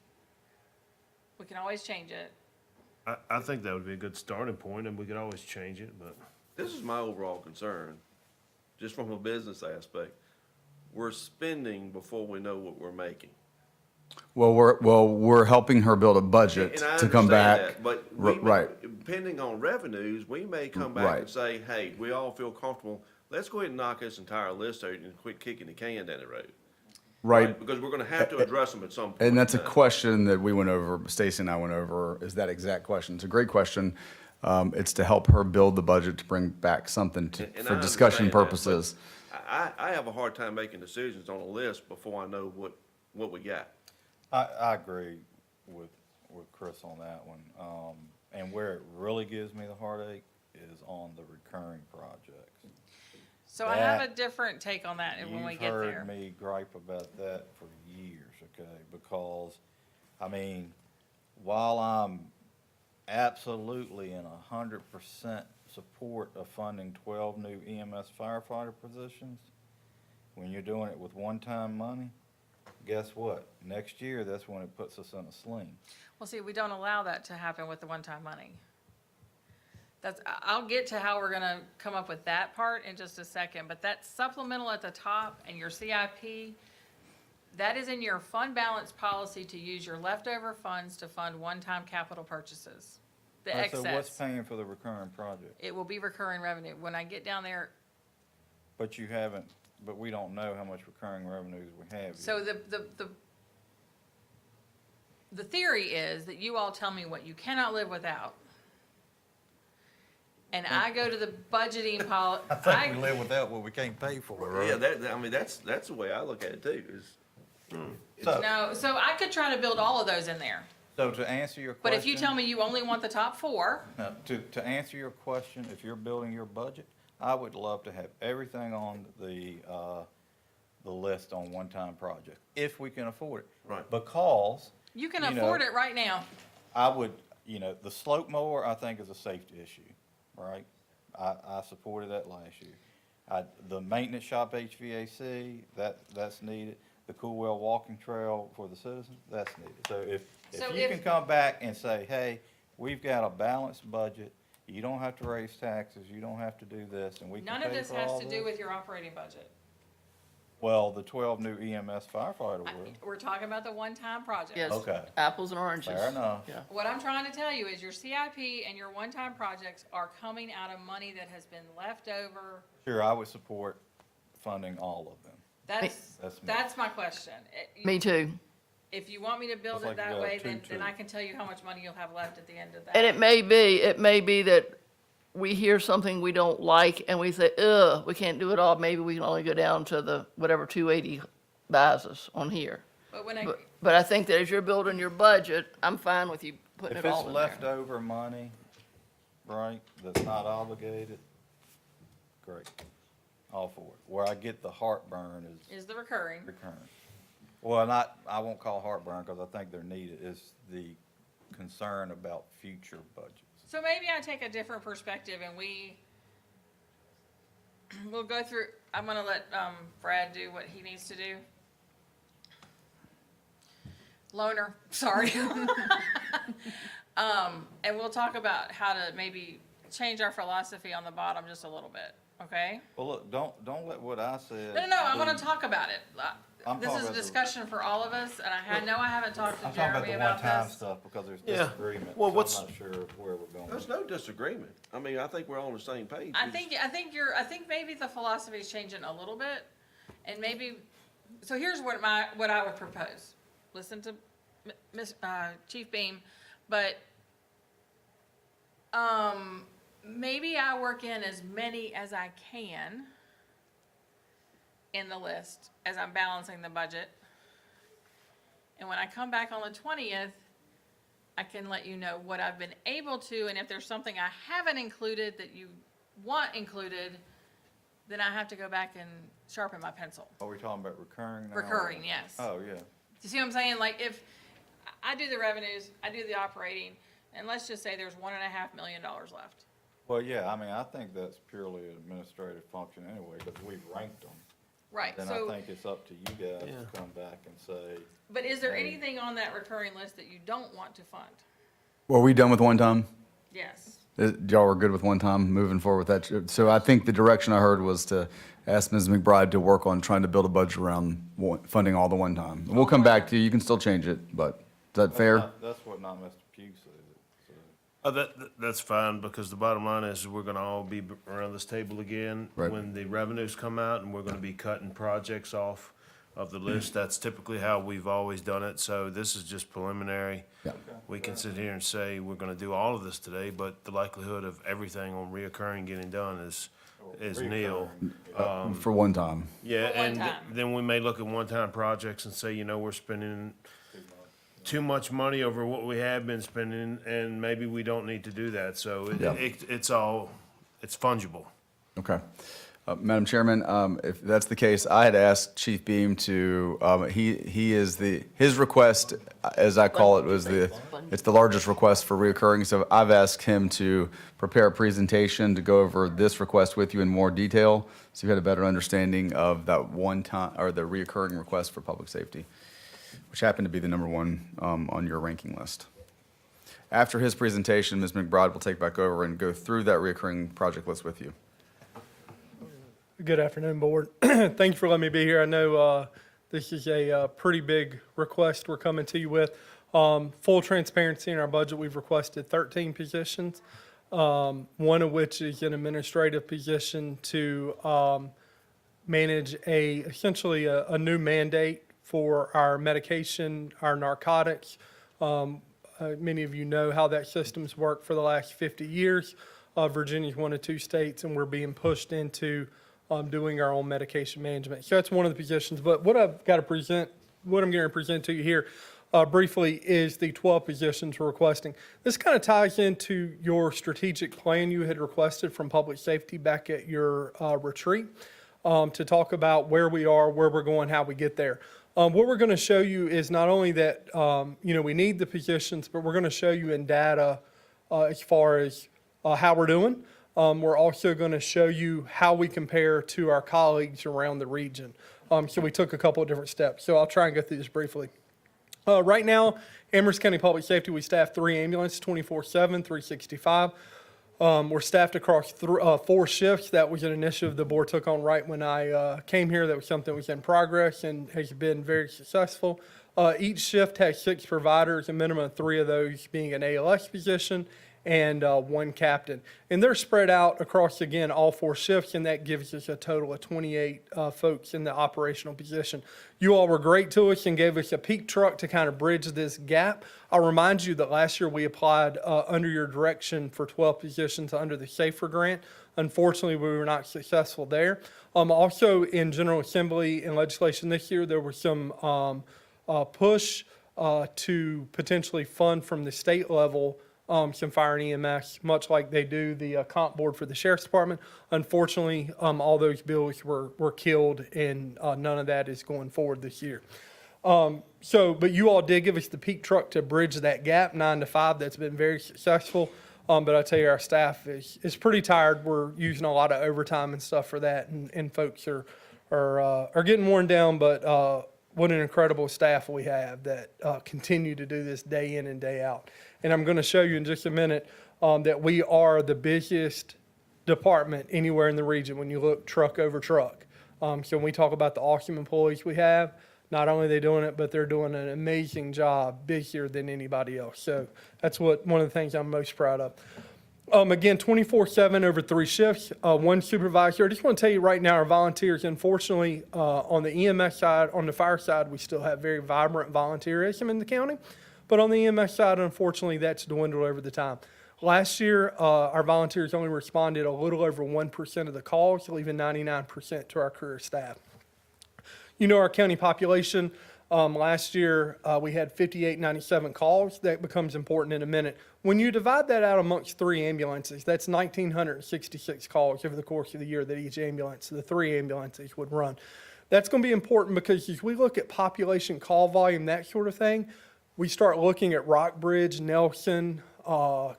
we can always change it. I think that would be a good starting point, and we could always change it, but. This is my overall concern, just from a business aspect. We're spending before we know what we're making. Well, we're helping her build a budget And I to come back. understand that, but R- right. depending on revenues, we may come back Right. and say, hey, we all feel comfortable, let's go ahead and knock this entire list out and quit kicking the can down the road. Right. Because we're gonna have to address them at some point. And that's a in time. question that we went over, Stacy and I went over, is that exact question. It's a great question. It's to help her build the budget to bring back something And for I discussion understand that, but purposes. I have a hard time making decisions on a list before I know what we got. I agree with Chris on that one. And where it really gives me the heartache is on the recurring projects. So I have a That- different take on that when we You've get there. heard me gripe about that for years, okay? Because, I mean, while I'm absolutely in 100% support of funding 12 new EMS firefighter positions, when you're doing it with one-time money, guess what? Next year, that's when it puts us in a sling. Well, see, we don't allow that to happen with the one-time money. I'll get to how we're gonna come up with that part in just a second, but that supplemental at the top and your CIP, that is in your fund balance policy to use your leftover funds to fund one-time capital purchases. The So what's excess, paying for the recurring project? it will be recurring revenue. When I get down there, But you haven't, but we don't know how much recurring revenues we have so yet. the theory is that you all tell me what you cannot live without. And I go to the budgeting I think we live without what we can't pay for, right? Yeah, I mean, that's the way I look at it too, is. So, No, so I could try to build all of those in there. so to answer your question. But if you tell me you only want the top four, No, to answer your question, if you're building your budget, I would love to have everything on the list on one-time project, if we can afford it. Right. Because you can You know- afford it right now. I would, the slope mower, I think is a safety issue, right? I supported that last year. The maintenance shop HVAC, that's needed. The Coolwell walking trail for the citizens, that's needed. So So if you can come back and say, hey, we've got a balanced budget, you don't have to raise taxes, you don't have to do this, and we can None of pay this for has all to this. do with your operating budget. Well, the 12 new EMS firefighter will. We're talking about the one-time project. Yes. Okay. Apples and oranges. Fair enough. Yeah. What I'm trying to tell you is your CIP and your one-time projects are coming out of money that has been left over. Sure, I would support funding all of them. That's, That's me. that's my question. Me too. If you want me to build It's it like, that way, then 2-2. I can tell you how much money you'll have left at the end of that. And it may be that we hear something we don't like and we say, ugh, we can't do it all. Maybe we can only go down to the, whatever 280 buys us on here. But when I, But I think that as you're building your budget, I'm fine with you putting If it it's all in there. leftover money, right, that's not obligated, great. All for it. Where I get the heartburn Is the recurring. recurring. Well, not, I won't call heartburn because I think they're needed, is the concern about future budgets. So maybe I take a different perspective and we'll go through, I'm gonna let, Brad do what he needs to do. Loner, sorry. And we'll talk about how to maybe change our philosophy on the bottom just a little bit, okay? Well, look, don't let what I said. No, I'm gonna be- talk about it. I'm This talking is a about the- discussion for all of us, and I know I haven't talked to I'm talking about Jeremy the about one-time this. stuff because there's Yeah. disagreement, Well, so what's- I'm not sure where we're going. There's no disagreement. I mean, I think we're all on the same page. I think maybe the philosophy is changing a little bit, and maybe, so here's what I would propose. Listen to Chief Beam, but, maybe I work in as many as I can in the list as I'm balancing the budget. And when I come back on the 20th, I can let you know what I've been able to, and if there's something I haven't included that you want included, then I have to go back and sharpen my pencil. Are we talking about recurring now? Recurring, yes. Oh, yeah. You see what I'm saying? Like, if I do the revenues, I do the operating, and let's just say there's $1.5 million left. Well, yeah, I mean, I think that's purely an administrative function anyway, because we've ranked them. Right, Then so, I think it's up to you guys to come back and say, but is there anything on that recurring list that you don't want to fund? Were we done with one time? Yes. Y'all were good with one time, moving forward with that? So I think the direction I heard was to ask Ms. McBride to work on trying to build a budget around funding all the one time. We'll come back to you, you can still change it, but is that fair? that's what not Mr. Pugh said. So. That's fine, because the bottom line is we're gonna all be around this table again Right. when the revenues come out, and we're gonna be cutting projects off of the list. That's typically how we've always done it, so this is just preliminary. Yeah. We can sit here and say we're gonna do all of this today, but the likelihood of everything on reoccurring getting done is nil. For one time. Yeah, For one and time. then we may look at one-time projects and say, you know, we're spending too much money over what we have been spending, and maybe we don't need to do that, so Yeah. it's fungible. Okay. Madam Chairman, if that's the case, I had asked Chief Beam to, his request, as I call it, it's the largest request for reoccurring, so I've asked him to prepare a presentation to go over this request with you in more detail, so you had a better understanding of that one time, or the reoccurring request for public safety, which happened to be the number one on your ranking list. After his presentation, Ms. McBride will take back over and go through that reoccurring project list with you. Good afternoon, Board. Thank you for letting me be here. I know this is a pretty big request we're coming to you with. Full transparency in our budget, we've requested 13 positions, one of which is an administrative position to manage essentially a new mandate for our medication, our narcotics. Many of you know how that system's worked for the last 50 years. Virginia's one of two states, and we're being pushed into doing our own medication management. So that's one of the positions. But what I'm going to present to you here briefly is the 12 positions we're requesting. This kind of ties into your strategic plan you had requested from public safety back at your retreat to talk about where we are, where we're going, how we get there. What we're going to show you is not only that we need the positions, but we're going to show you in data as far as how we're doing. We're also going to show you how we compare to our colleagues around the region. So we took a couple of different steps. So I'll try and go through this briefly. Right now, Amherst County Public Safety, we staff 3 ambulances, 24/7, 365. We're staffed across 4 shifts. That was an initiative the board took on right when I came here. That was something that was in progress and has been very successful. Each shift has 6 providers, a minimum of 3 of those being an ALS position, and 1 captain. And they're spread out across, again, all 4 shifts, and that gives us a total of 28 folks in the operational position. You all were great to us and gave us a peak truck to kind of bridge this gap. I'll remind you that last year we applied under your direction for 12 positions under the SAFER grant. Unfortunately, we were not successful there. Also, in General Assembly and legislation this year, there was some push to potentially fund from the state level some fire and EMS, much like they do the comp board for the sheriff's department. Unfortunately, all those bills were killed, and none of that is going forward this year. But you all did give us the peak truck to bridge that gap, 9 to 5. That's been very successful. But I tell you, our staff is pretty tired. We're using a lot of overtime and stuff for that, and folks are getting worn down. But what an incredible staff we have that continue to do this day in and day out. And I'm going to show you in just a minute that we are the busiest department anywhere in the region when you look truck over truck. So when we talk about the awesome employees we have, not only are they doing it, but they're doing an amazing job, busier than anybody else. So that's one of the things I'm most proud of. Again, 24/7 over 3 shifts, 1 supervisor. I just want to tell you right now, our volunteers, unfortunately, on the EMS side, on the fire side, we still have very vibrant volunteerism in the county. But on the EMS side, unfortunately, that's dwindled over the time. Last year, our volunteers only responded a little over 1% of the calls, leaving 99% to our career staff. You know, our county population, last year, we had 5897 calls. That becomes important in a minute. When you divide that out amongst 3 ambulances, that's 1,966 calls over the course of the year that each ambulance, the 3 ambulances, would run. That's going to be important because as we look at population call volume, that sort of thing, we start looking at Rockbridge, Nelson,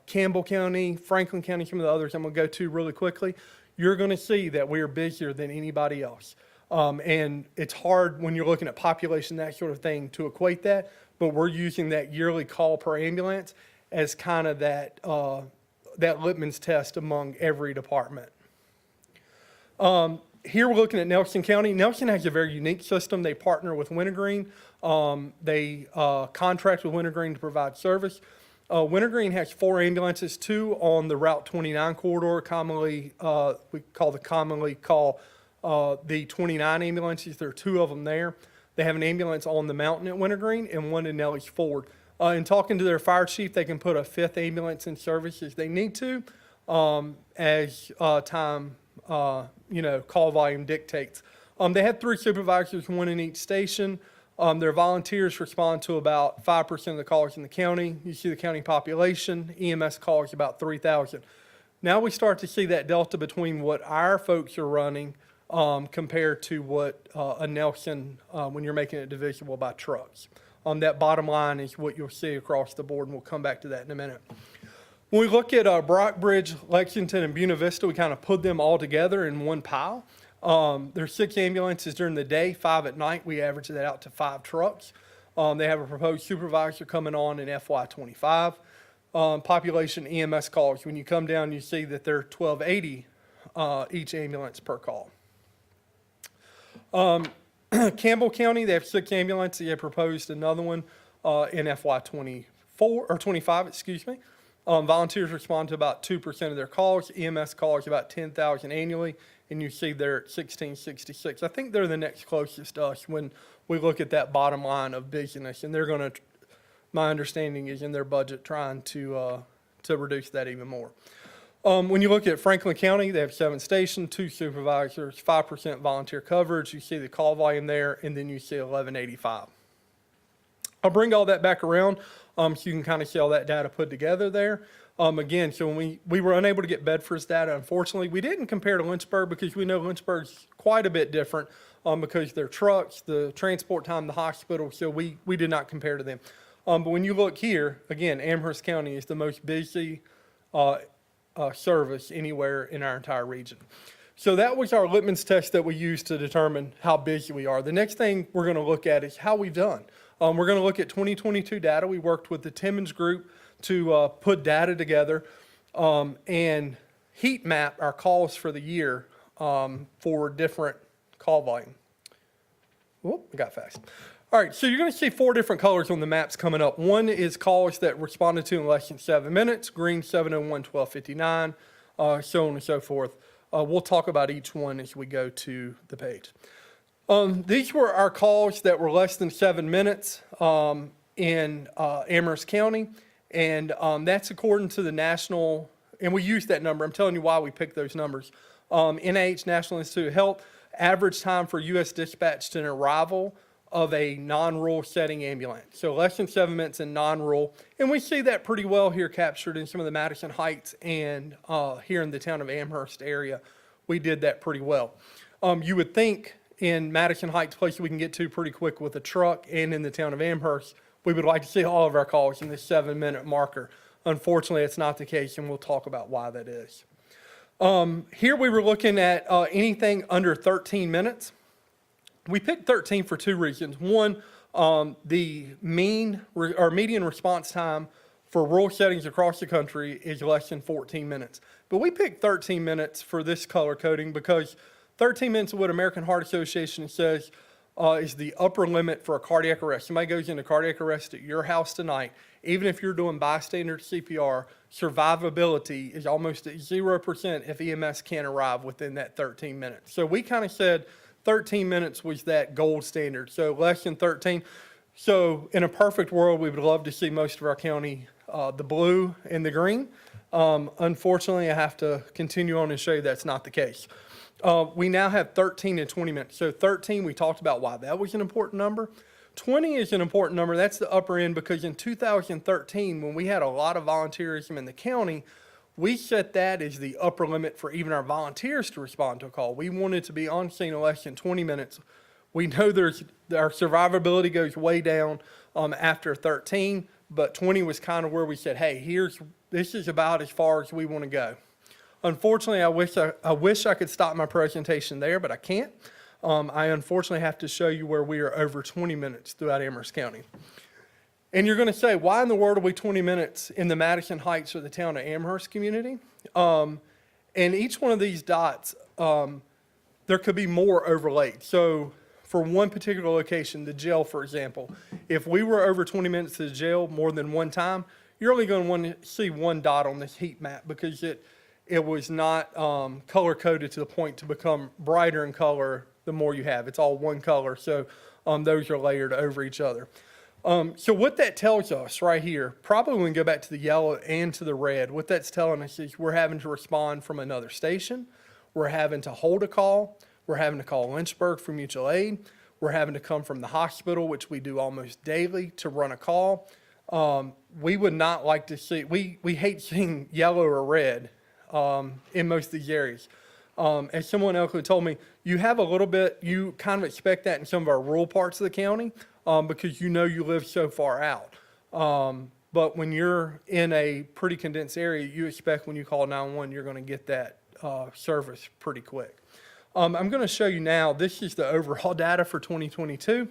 Campbell County, Franklin County, some of the others I'm going to go to really quickly. You're going to see that we are busier than anybody else. And it's hard when you're looking at population, that sort of thing, to equate that, but we're using that yearly call per ambulance as kind of that litmus test among every department. Here we're looking at Nelson County. Nelson has a very unique system. They partner with Wintergreen. They contract with Wintergreen to provide service. Wintergreen has 4 ambulances, 2 on the Route 29 corridor, commonly the 29 ambulances. There are 2 of them there. They have an ambulance on the mountain at Wintergreen and 1 in Nellis Ford. In talking to their fire chief, they can put a 5th ambulance in service if they need to, as time, call volume dictates. They have 3 supervisors, 1 in each station. Their volunteers respond to about 5% of the calls in the county. You see the county population, EMS calls about 3,000. Now we start to see that delta between what our folks are running compared to what a Nelson, when you're making it divisible by trucks. That bottom line is what you'll see across the board, and we'll come back to that in a minute. When we look at Brockbridge, Lexington, and Buena Vista, we kind of put them all together in one pile. There's 6 ambulances during the day, 5 at night. We average that out to 5 trucks. They have a proposed supervisor coming on in FY25. Population EMS calls, when you come down, you see that they're 1280 each ambulance per call. Campbell County, they have 6 ambulances. They have proposed another one in FY24 or 25, excuse me. Volunteers respond to about 2% of their calls. EMS calls about 10,000 annually, and you see they're at 1666. I think they're the next closest to us when we look at that bottom line of business, and they're going to, my understanding is in their budget, trying to reduce that even more. When you look at Franklin County, they have 7 stations, 2 supervisors, 5% volunteer coverage. You see the call volume there, and then you see 1185. I'll bring all that back around so you can kind of see all that data put together there. Again, so when we were unable to get Bedford's data, unfortunately, we didn't compare to Lynchburg because we know Lynchburg's quite a bit different because their trucks, the transport time, the hospital, so we did not compare to them. But when you look here, again, Amherst County is the most busy service anywhere in our entire region. So that was our litmus test that we used to determine how busy we are. The next thing we're going to look at is how we've done. We're going to look at 2022 data. We worked with the Timmons Group to put data together and heat map our calls for the year for different call volume. Whoop, I got fast. All right, so you're going to see 4 different colors on the maps coming up. One is calls that responded to in less than 7 minutes, green 701, 1259, so on and so forth. We'll talk about each one as we go to the page. These were our calls that were less than 7 minutes in Amherst County, and that's according to the national, and we use that number. I'm telling you why we picked those numbers. NIH, National Institute of Health, average time for U.S. dispatch to an arrival of a non-rural setting ambulance. So less than 7 minutes in non-rural. And we see that pretty well here captured in some of the Madison Heights and here in the town of Amherst area. We did that pretty well. You would think in Madison Heights, places we can get to pretty quick with a truck, and in the town of Amherst, we would like to see all of our calls in the 7-minute marker. Unfortunately, it's not the case, and we'll talk about why that is. Here we were looking at anything under 13 minutes. We picked 13 for two reasons. One, the median response time for rural settings across the country is less than 14 minutes. But we picked 13 minutes for this color coding because 13 minutes is what American Heart Association says is the upper limit for a cardiac arrest. Somebody goes into cardiac arrest at your house tonight, even if you're doing bystander CPR, survivability is almost at 0% if EMS can't arrive within that 13 minutes. So we kind of said 13 minutes was that gold standard, so less than 13. So in a perfect world, we would love to see most of our county the blue and the green. Unfortunately, I have to continue on and show you that's not the case. We now have 13 and 20 minutes. So 13, we talked about why that was an important number. 20 is an important number. That's the upper end because in 2013, when we had a lot of volunteerism in the county, we set that as the upper limit for even our volunteers to respond to a call. We wanted to be on scene in less than 20 minutes. We know our survivability goes way down after 13, but 20 was kind of where we said, hey, this is about as far as we want to go. Unfortunately, I wish I could stop my presentation there, but I can't. I unfortunately have to show you where we are over 20 minutes throughout Amherst County. And you're going to say, why in the world are we 20 minutes in the Madison Heights or the town of Amherst community? And each one of these dots, there could be more overlaid. So for one particular location, the jail, for example, if we were over 20 minutes to the jail more than one time, you're only going to want to see one dot on this heat map because it was not color-coded to the point to become brighter in color the more you have. It's all one color, so those are layered over each other. So what that tells us right here, probably when we go back to the yellow and to the red, what that's telling us is we're having to respond from another station, we're having to hold a call, we're having to call Lynchburg for mutual aid, we're having to come from the hospital, which we do almost daily, to run a call. We would not like to see, we hate seeing yellow or red in most of these areas. As someone else who told me, you have a little bit, you kind of expect that in some of our rural parts of the county because you know you live so far out. But when you're in a pretty condensed area, you expect when you call 911, you're going to get that service pretty quick. I'm going to show you now, this is the overall data for 2022.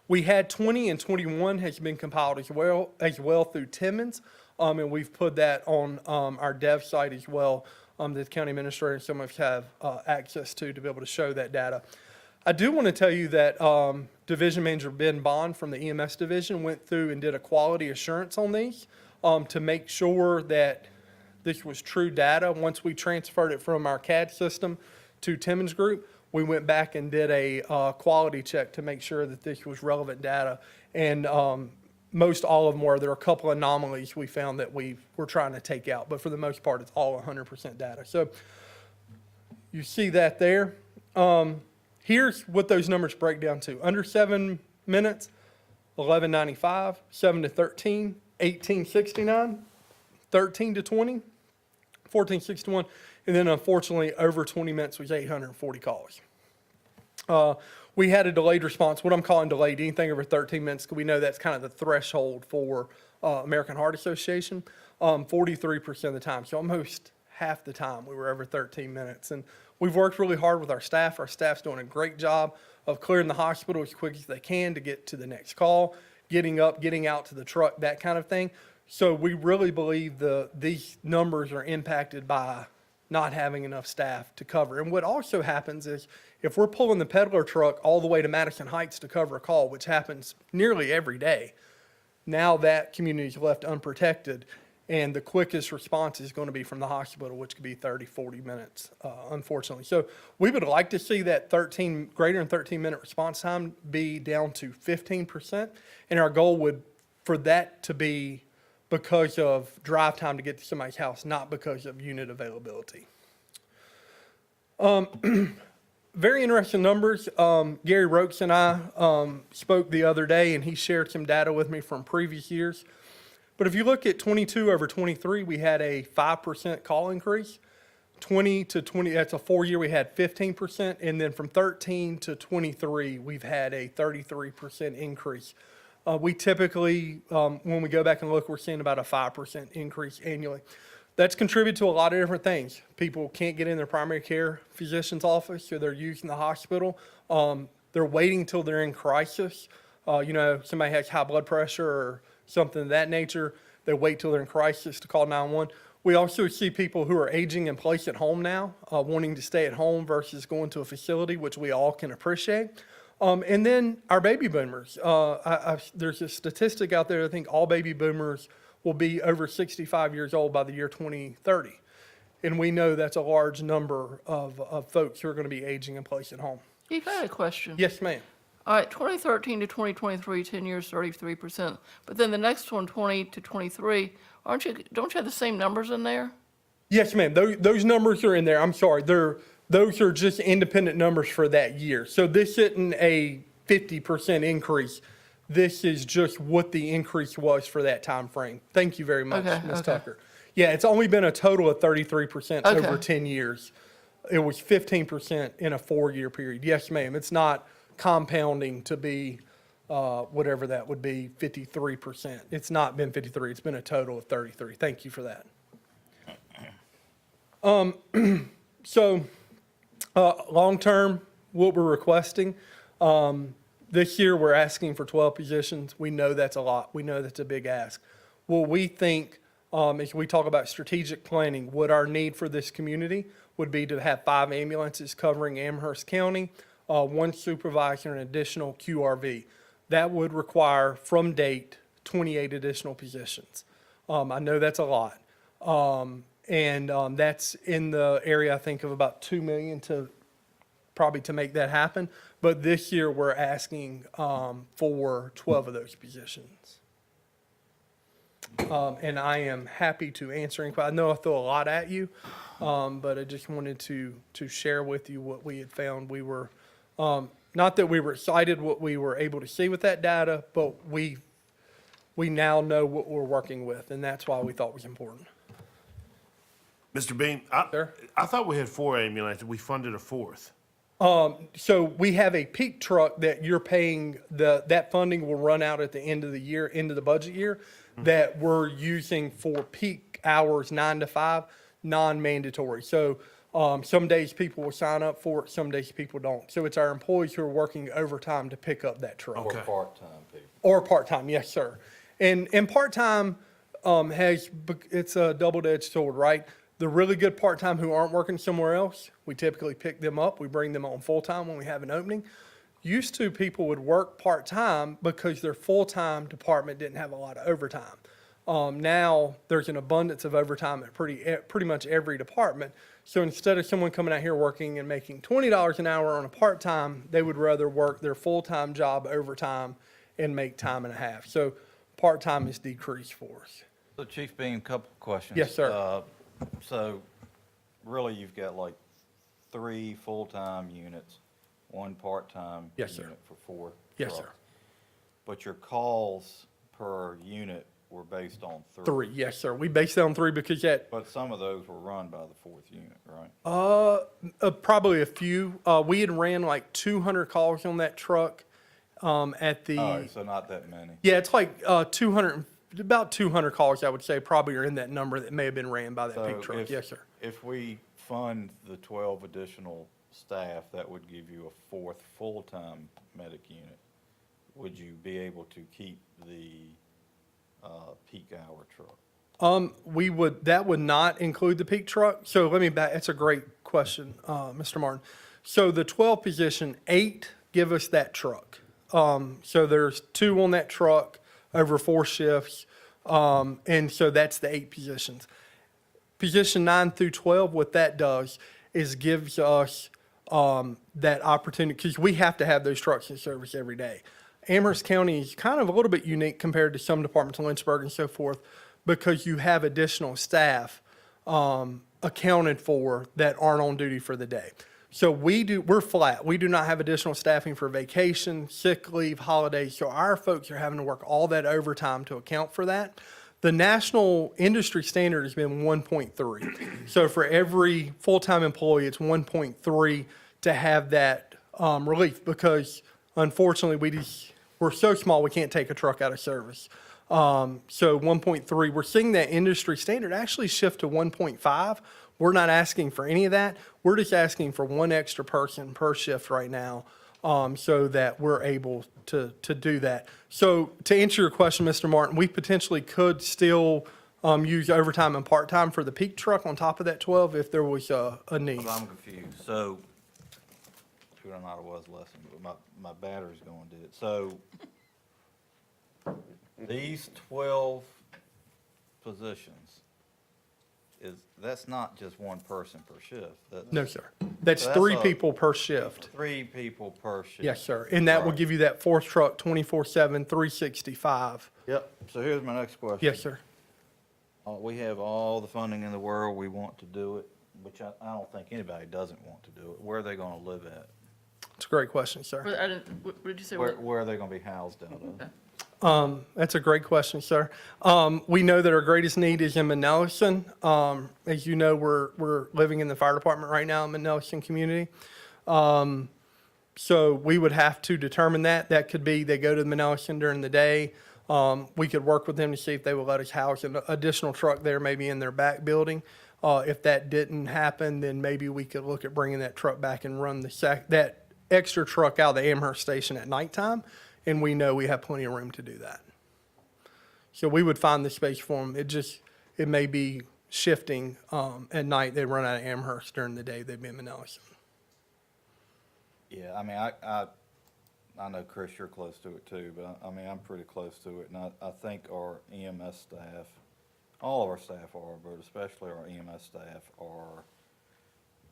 We had 20 and 21 has been compiled as well through Timmons. And we've put that on our dev site as well, that the county administrator and some of us have access to be able to show that data. I do want to tell you that Division Manager Ben Bond from the EMS division went through and did a quality assurance on these to make sure that this was true data. Once we transferred it from our CAD system to Timmons Group, we went back and did a quality check to make sure that this was relevant data. And most all of them were. There are a couple of anomalies we found that we were trying to take out, but for the most part, it's all 100% data. So you see that there. Here's what those numbers break down to. Under 7 minutes, 1195, 7 to 13, 1869, 13 to 20, 1461, and then unfortunately over 20 minutes was 840 calls. We had a delayed response, what I'm calling delayed, anything over 13 minutes, because we know that's kind of the threshold for American Heart Association, 43% of the time. So almost half the time we were over 13 minutes. And we've worked really hard with our staff. Our staff's doing a great job of clearing the hospital as quick as they can to get to the next call, getting up, getting out to the truck, that kind of thing. So we really believe these numbers are impacted by not having enough staff to cover. And what also happens is if we're pulling the peddler truck all the way to Madison Heights to cover a call, which happens nearly every day, now that community is left unprotected, and the quickest response is going to be from the hospital, which could be 30, 40 minutes, unfortunately. So we would like to see that greater than 13-minute response time be down to 15%, and our goal would for that to be because of drive time to get to somebody's house, not because of unit availability. very interesting numbers. Gary Rokes and I spoke the other day, and he shared some data with me from previous years. But if you look at 22 over 23, we had a 5% call increase. 20 to 20, that's a 4-year, we had 15%. And then from 13 to 23, we've had a 33% increase. We typically, when we go back and look, we're seeing about a 5% increase annually. That's contributed to a lot of different things. People can't get in their primary care physician's office, so they're using the hospital. They're waiting till they're in crisis. Somebody has high blood pressure or something of that nature. They wait till they're in crisis to call 911. We also see people who are aging in place at home now, wanting to stay at home versus going to a facility, which we all can appreciate. And then our baby boomers. There's a statistic out there, I think all baby boomers will be over 65 years old by the year 2030. And we know that's a large number of folks who are going to be aging in place at home. Keith, I had a question. Yes, ma'am. All right, 2013 to 2023, 10 years, 33%. But then the next one, 20 to 23, don't you have the same numbers in there? Yes, ma'am. Those numbers are in there. I'm sorry. Those are just independent numbers for that year. So this isn't a 50% increase. This is just what the increase was for that time frame. Thank you very much, Okay, Ms. okay. Tucker. Yeah, it's only been a total of 33% Okay. over 10 years. It was 15% in a 4-year period. Yes, ma'am. It's not compounding to be whatever that would be, 53%. It's not been 53. It's been a total of 33. Thank you for that. Long-term, what we're requesting, this year we're asking for 12 positions. We know that's a lot. We know that's a big ask. What we think, as we talk about strategic planning, what our need for this community would be to have 5 ambulances covering Amherst County, 1 supervisor, and an additional QRV. That would require, from date, 28 additional positions. I know that's a lot. That's in the area, I think, of about $2 million to make that happen. But this year, we're asking for 12 of those positions. And I am happy to answer any questions. I know I throw a lot at you, but I just wanted to share with you what we had found. We were, not that we were excited what we were able to see with that data, but we now know what we're working with, and that's why we thought it was important. Mr. Bean, Sir? I thought we had 4 ambulances. We funded a 4th. So we have a peak truck that you're paying, that funding will run out at the end of the year, end of the budget year, that we're using for peak hours, 9 to 5, non-mandatory. So some days people will sign up for it, some days people don't. So it's our employees who are working overtime to pick up that truck. Or part-time people. Or part-time, yes, sir. And part-time it's a double-edged sword, right? The really good part-time who aren't working somewhere else, we typically pick them up. We bring them on full-time when we have an opening. Used to, people would work part-time because their full-time department didn't have a lot of overtime. Now, there's an abundance of overtime at pretty much every department. So instead of someone coming out here working and making $20 an hour on a part-time, they would rather work their full-time job overtime and make time and a half. So part-time is decreased for us. So Chief Bean, couple of questions. Yes, sir. So really, you've got like 3 full-time units, 1 part-time Yes, sir. unit for 4 Yes, sir. trucks. But your calls per unit were based on 3. 3, yes, sir. We based it on 3 because that, But some of those were run by the 4th unit, right? probably a few. We had ran like 200 calls on that truck at the. All right, so not that many. Yeah, it's like 200, about 200 calls, I would say, probably are in that number that may have been ran by that So big truck. Yes, sir. If we fund the 12 additional staff, that would give you a 4th full-time medic unit. Would you be able to keep the peak hour truck? That would not include the peak truck. So let me back, that's a great question, Mr. Martin. So the 12 position, 8 give us that truck. So there's 2 on that truck over 4 shifts. And so that's the 8 positions. Position 9 through 12, what that does is gives us that opportunity, because we have to have those trucks in service every day. Amherst County is kind of a little bit unique compared to some departments in Lynchburg and so forth, because you have additional staff accounted for that aren't on duty for the day. So we're flat. We do not have additional staffing for vacation, sick leave, holidays. So our folks are having to work all that overtime to account for that. The national industry standard has been 1.3. So for every full-time employee, it's 1.3 to have that relief, because unfortunately we're so small we can't take a truck out of service. So 1.3, we're seeing that industry standard actually shift to 1.5. We're not asking for any of that. We're just asking for one extra person per shift right now, so that we're able to do that. So to answer your question, Mr. Martin, we potentially could still use overtime and part-time for the peak truck on top of that 12 if there was a need. Well, I'm confused. So, shoot, I thought it was lesson, but my battery's going dead. So, these 12 positions, that's not just one person per shift. No, sir. That's So 3 a- people per shift. 3 people per shift. Yes, sir. And that will Alright. give you that fourth truck 24/7, 365. Yep. So here's my next question. Yes, sir. We have all the funding in the world. We want to do it, which I don't think anybody doesn't want to do it. Where are they gonna live at? It's a great question, sir. But I didn't, what did you say? Where are they gonna be housed out of? That's a great question, sir. We know that our greatest need is in Manelson. As you know, we're living in the fire department right now in Manelson community. So we would have to determine that. That could be they go to Manelson during the day. We could work with them to see if they will let us house an additional truck there, maybe in their back building. If that didn't happen, then maybe we could look at bringing that truck back and run that extra truck out of the Amherst station at nighttime. And we know we have plenty of room to do that. So we would find the space for them. It may be shifting, at night, they run out of Amherst, during the day, they'd be in Manelson. Yeah, I mean, I know, Chris, you're close to it too, but I mean, I'm pretty close to it. And I think our EMS staff, all of our staff are, but especially our EMS staff are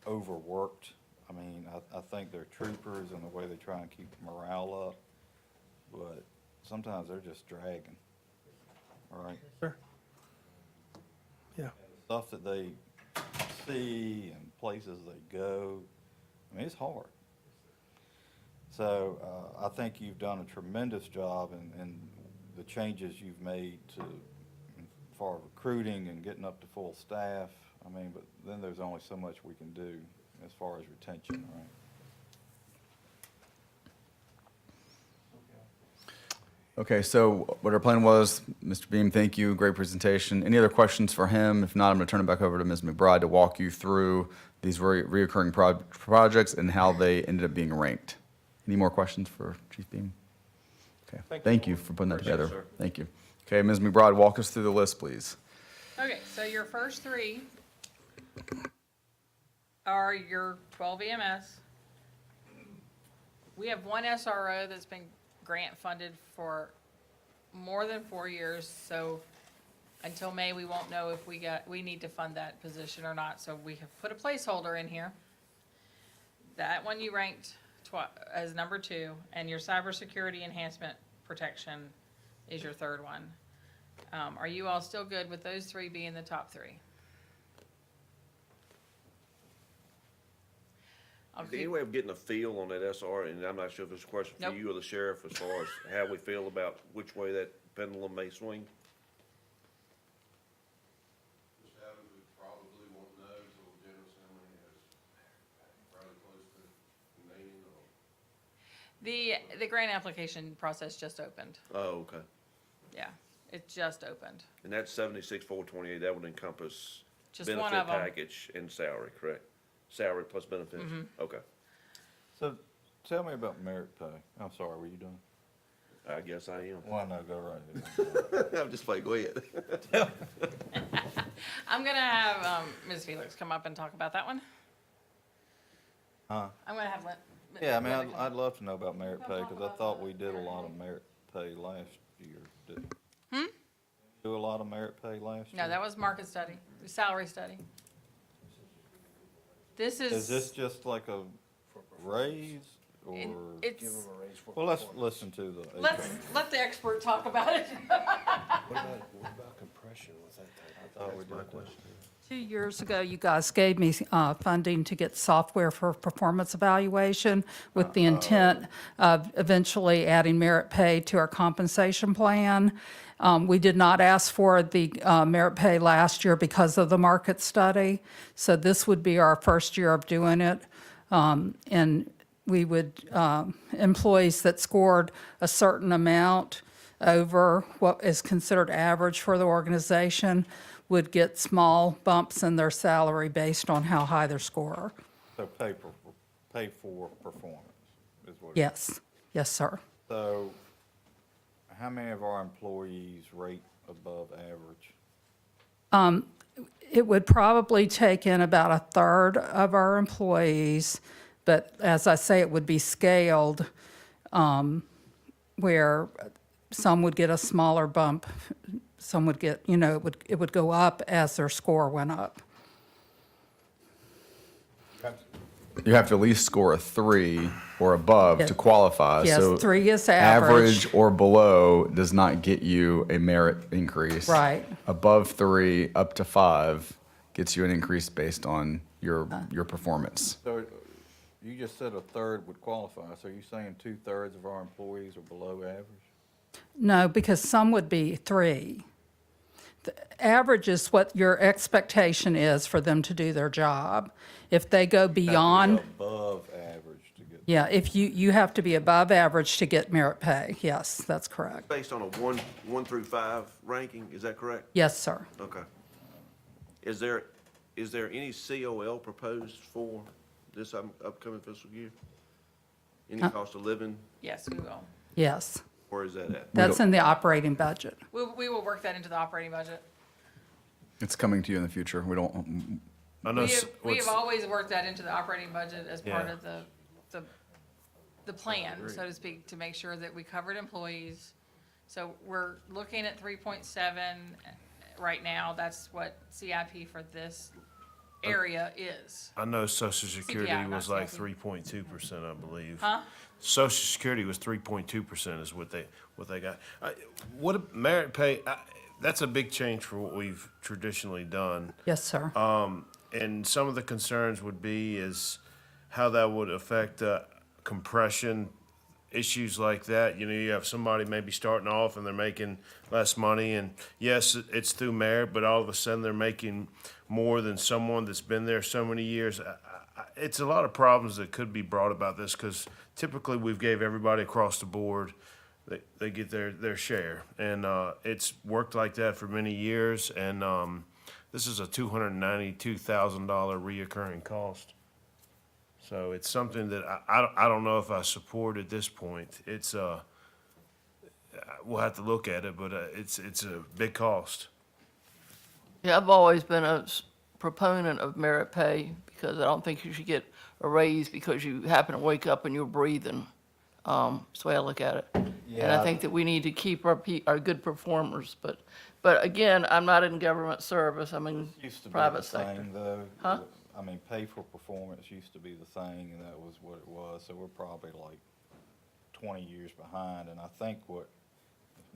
overworked. I mean, I think they're troopers in the way they try and keep morale up, but sometimes they're just dragging, right? Sure. Yeah. Stuff that they see and places they go, I mean, it's hard. So, I think you've done a tremendous job in the changes you've made for recruiting and getting up to full staff. I mean, but then there's only so much we can do as far as retention, right? Okay, so what our plan was, Mr. Beam, thank you, great presentation. Any other questions for him? If not, I'm going to turn it back over to Ms. McBride to walk you through these reoccurring projects and how they ended up being ranked. Any more questions for Chief Beam? Okay, thank you for putting that Appreciate it, together. sir. Thank you. Okay, Ms. McBride, walk us through the list, please. Okay, so your first 3 are your 12 EMS. We have one SRO that's been grant funded for more than 4 years, so until May, we won't know if we need to fund that position or not, so we have put a placeholder in here. That one you ranked as number 2, and your cybersecurity enhancement protection is your third one. Are you all still good with those 3 being the top 3? I'll Is there keep- any way of getting a feel on that SR, and I'm not sure if it's a question for Nope. you or the sheriff as far as how we feel about which way that pendulum may swing? Mr. Adams would probably want to know, so General Assembly is probably close to naming or. The grant application process just opened. Oh, okay. Yeah, it just opened. And that's 76,428, that would encompass Just one benefit of 'em. package and salary, correct? Salary plus benefits? Mm-hmm. Okay, So, tell me about merit pay. I'm sorry, were you done? I guess I am. Well, no, go right ahead. I'm just playing, go ahead. I'm gonna have Ms. Felix come up and talk about that one. Huh? I'm gonna have Yeah, I mean, Linda come I'd up. love to know about merit pay, talk because I about thought the we did a merit lot pay. of merit pay last year. Do a lot of merit pay last year? No, that was market study, salary study. This Is this is, just like a raise, or? it's, Well, let's listen to the. let the expert talk about it. What about compression with that type of? thought we did that. 2 years ago, you guys gave me funding to get software for performance evaluation with the intent of eventually adding merit pay to our compensation plan. We did not ask for the merit pay last year because of the market study, so this would be our first year of doing it. And we would, employees that scored a certain amount over what is considered average for the organization would get small bumps in their salary based on how high their score. So pay for performance is what. Yes, yes, sir. So how many of our employees rate above average? It would probably take in about a third of our employees, but as I say, it would be scaled, where some would get a smaller bump, some would get, it would go up as their score went up. You have to at least score a 3 or above to Yes. qualify. Yes, So 3 is average. Average or below does not get you a merit increase. Right. Above 3, up to 5 gets you an increase based on your performance. So you just said a third would qualify. So you're saying 2/3 of our employees are below average? No, because some would be 3. The average is what your expectation is for them to do their job. If they go beyond, Have to be above average to get. yeah, if you have to be above average to get merit pay. Yes, that's correct. Based on a 1 through 5 ranking, is that correct? Yes, sir. Okay. Is there any COL proposed for this upcoming fiscal year? Any cost of living? Yes, we will. Yes. Where is that at? That's in the operating budget. We will work that into the operating budget. It's coming to you in the future. We don't, I know, We have always worked that into the operating budget as part Yeah. of the plan, so to speak, to make sure that we covered employees. So we're looking at 3.7 right now. That's what CIP for this area is. I know Social Security CPI, not was like CIP. 3.2%, I believe. Huh? Social Security was 3.2% is what they got. What merit pay, that's a big change for what we've traditionally done. Yes, sir. And some of the concerns would be is how that would affect compression, issues like that. You have somebody maybe starting off and they're making less money, and yes, it's through merit, but all of a sudden they're making more than someone that's been there so many years. It's a lot of problems that could be brought about this, because typically we've gave everybody across the board, they get their share. And it's worked like that for many years, and this is a $292,000 reoccurring cost. So it's something that I don't know if I support at this point. It's we'll have to look at it, but it's a big cost. Yeah, I've always been a proponent of merit pay because I don't think you should get a raise because you happen to wake up and you're breathing. That's the way I look at it. And Yeah, I think that we need to keep our good performers, but again, I'm not in government service, I'm in Used to be private the sector. same, though. Huh? I mean, pay for performance used to be the thing, and that was what it was. So we're probably like 20 years behind. And I think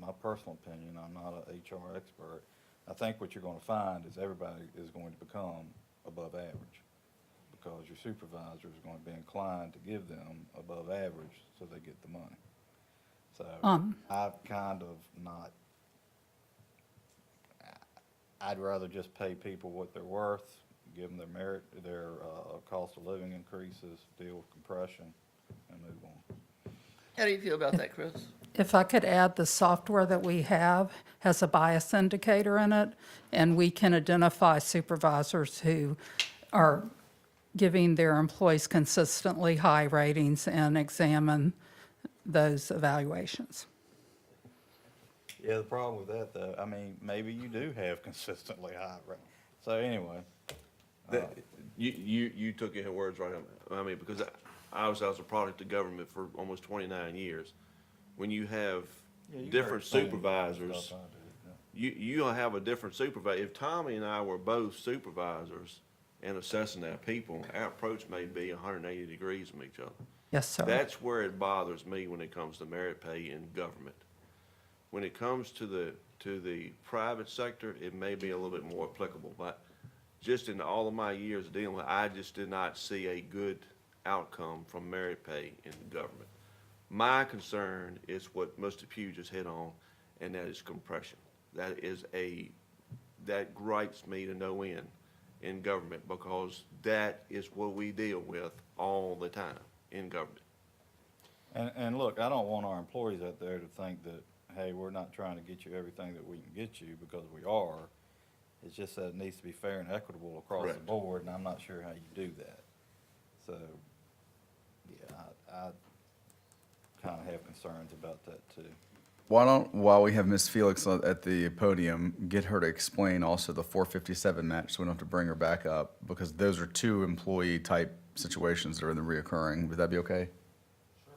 my personal opinion, I'm not an HR expert, I think what you're going to find is everybody is going to become above average, because your supervisor is going to be inclined to give them above average so they get the money. So I've kind of not, I'd rather just pay people what they're worth, give them their merit, their cost of living increases, deal with compression, and move on. How do you feel about that, Chris? If I could add, the software that we have has a bias indicator in it, and we can identify supervisors who are giving their employees consistently high ratings and examine those evaluations. Yeah, the problem with that, though, I mean, maybe you do have consistently high rate. So anyway, You took your words right on that. I mean, because I was a product of government for almost 29 years. When you have different supervisors, you'll have a different supervisor. If Tommy and I were both supervisors and assessing our people, our approach may be 180 degrees from each other. Yes, sir. That's where it bothers me when it comes to merit pay in government. When it comes to the private sector, it may be a little bit more applicable, but just in all of my years of dealing with, I just did not see a good outcome from merit pay in government. My concern is what Mr. Pugh just hit on, and that is compression. That gripes me to no end in government, because that is what we deal with all the time in government. And look, I don't want our employees out there to think that, hey, we're not trying to get you everything that we can get you, because we are. It's just that it needs to be fair and equitable across the Correct. board, and I'm not sure how you do that. So, yeah, I kind of have concerns about that too. Why don't, while we have Ms. Felix at the podium, get her to explain also the 457 match, so we don't have to bring her back up, because those are two employee-type situations that are in the reoccurring. Would that be okay?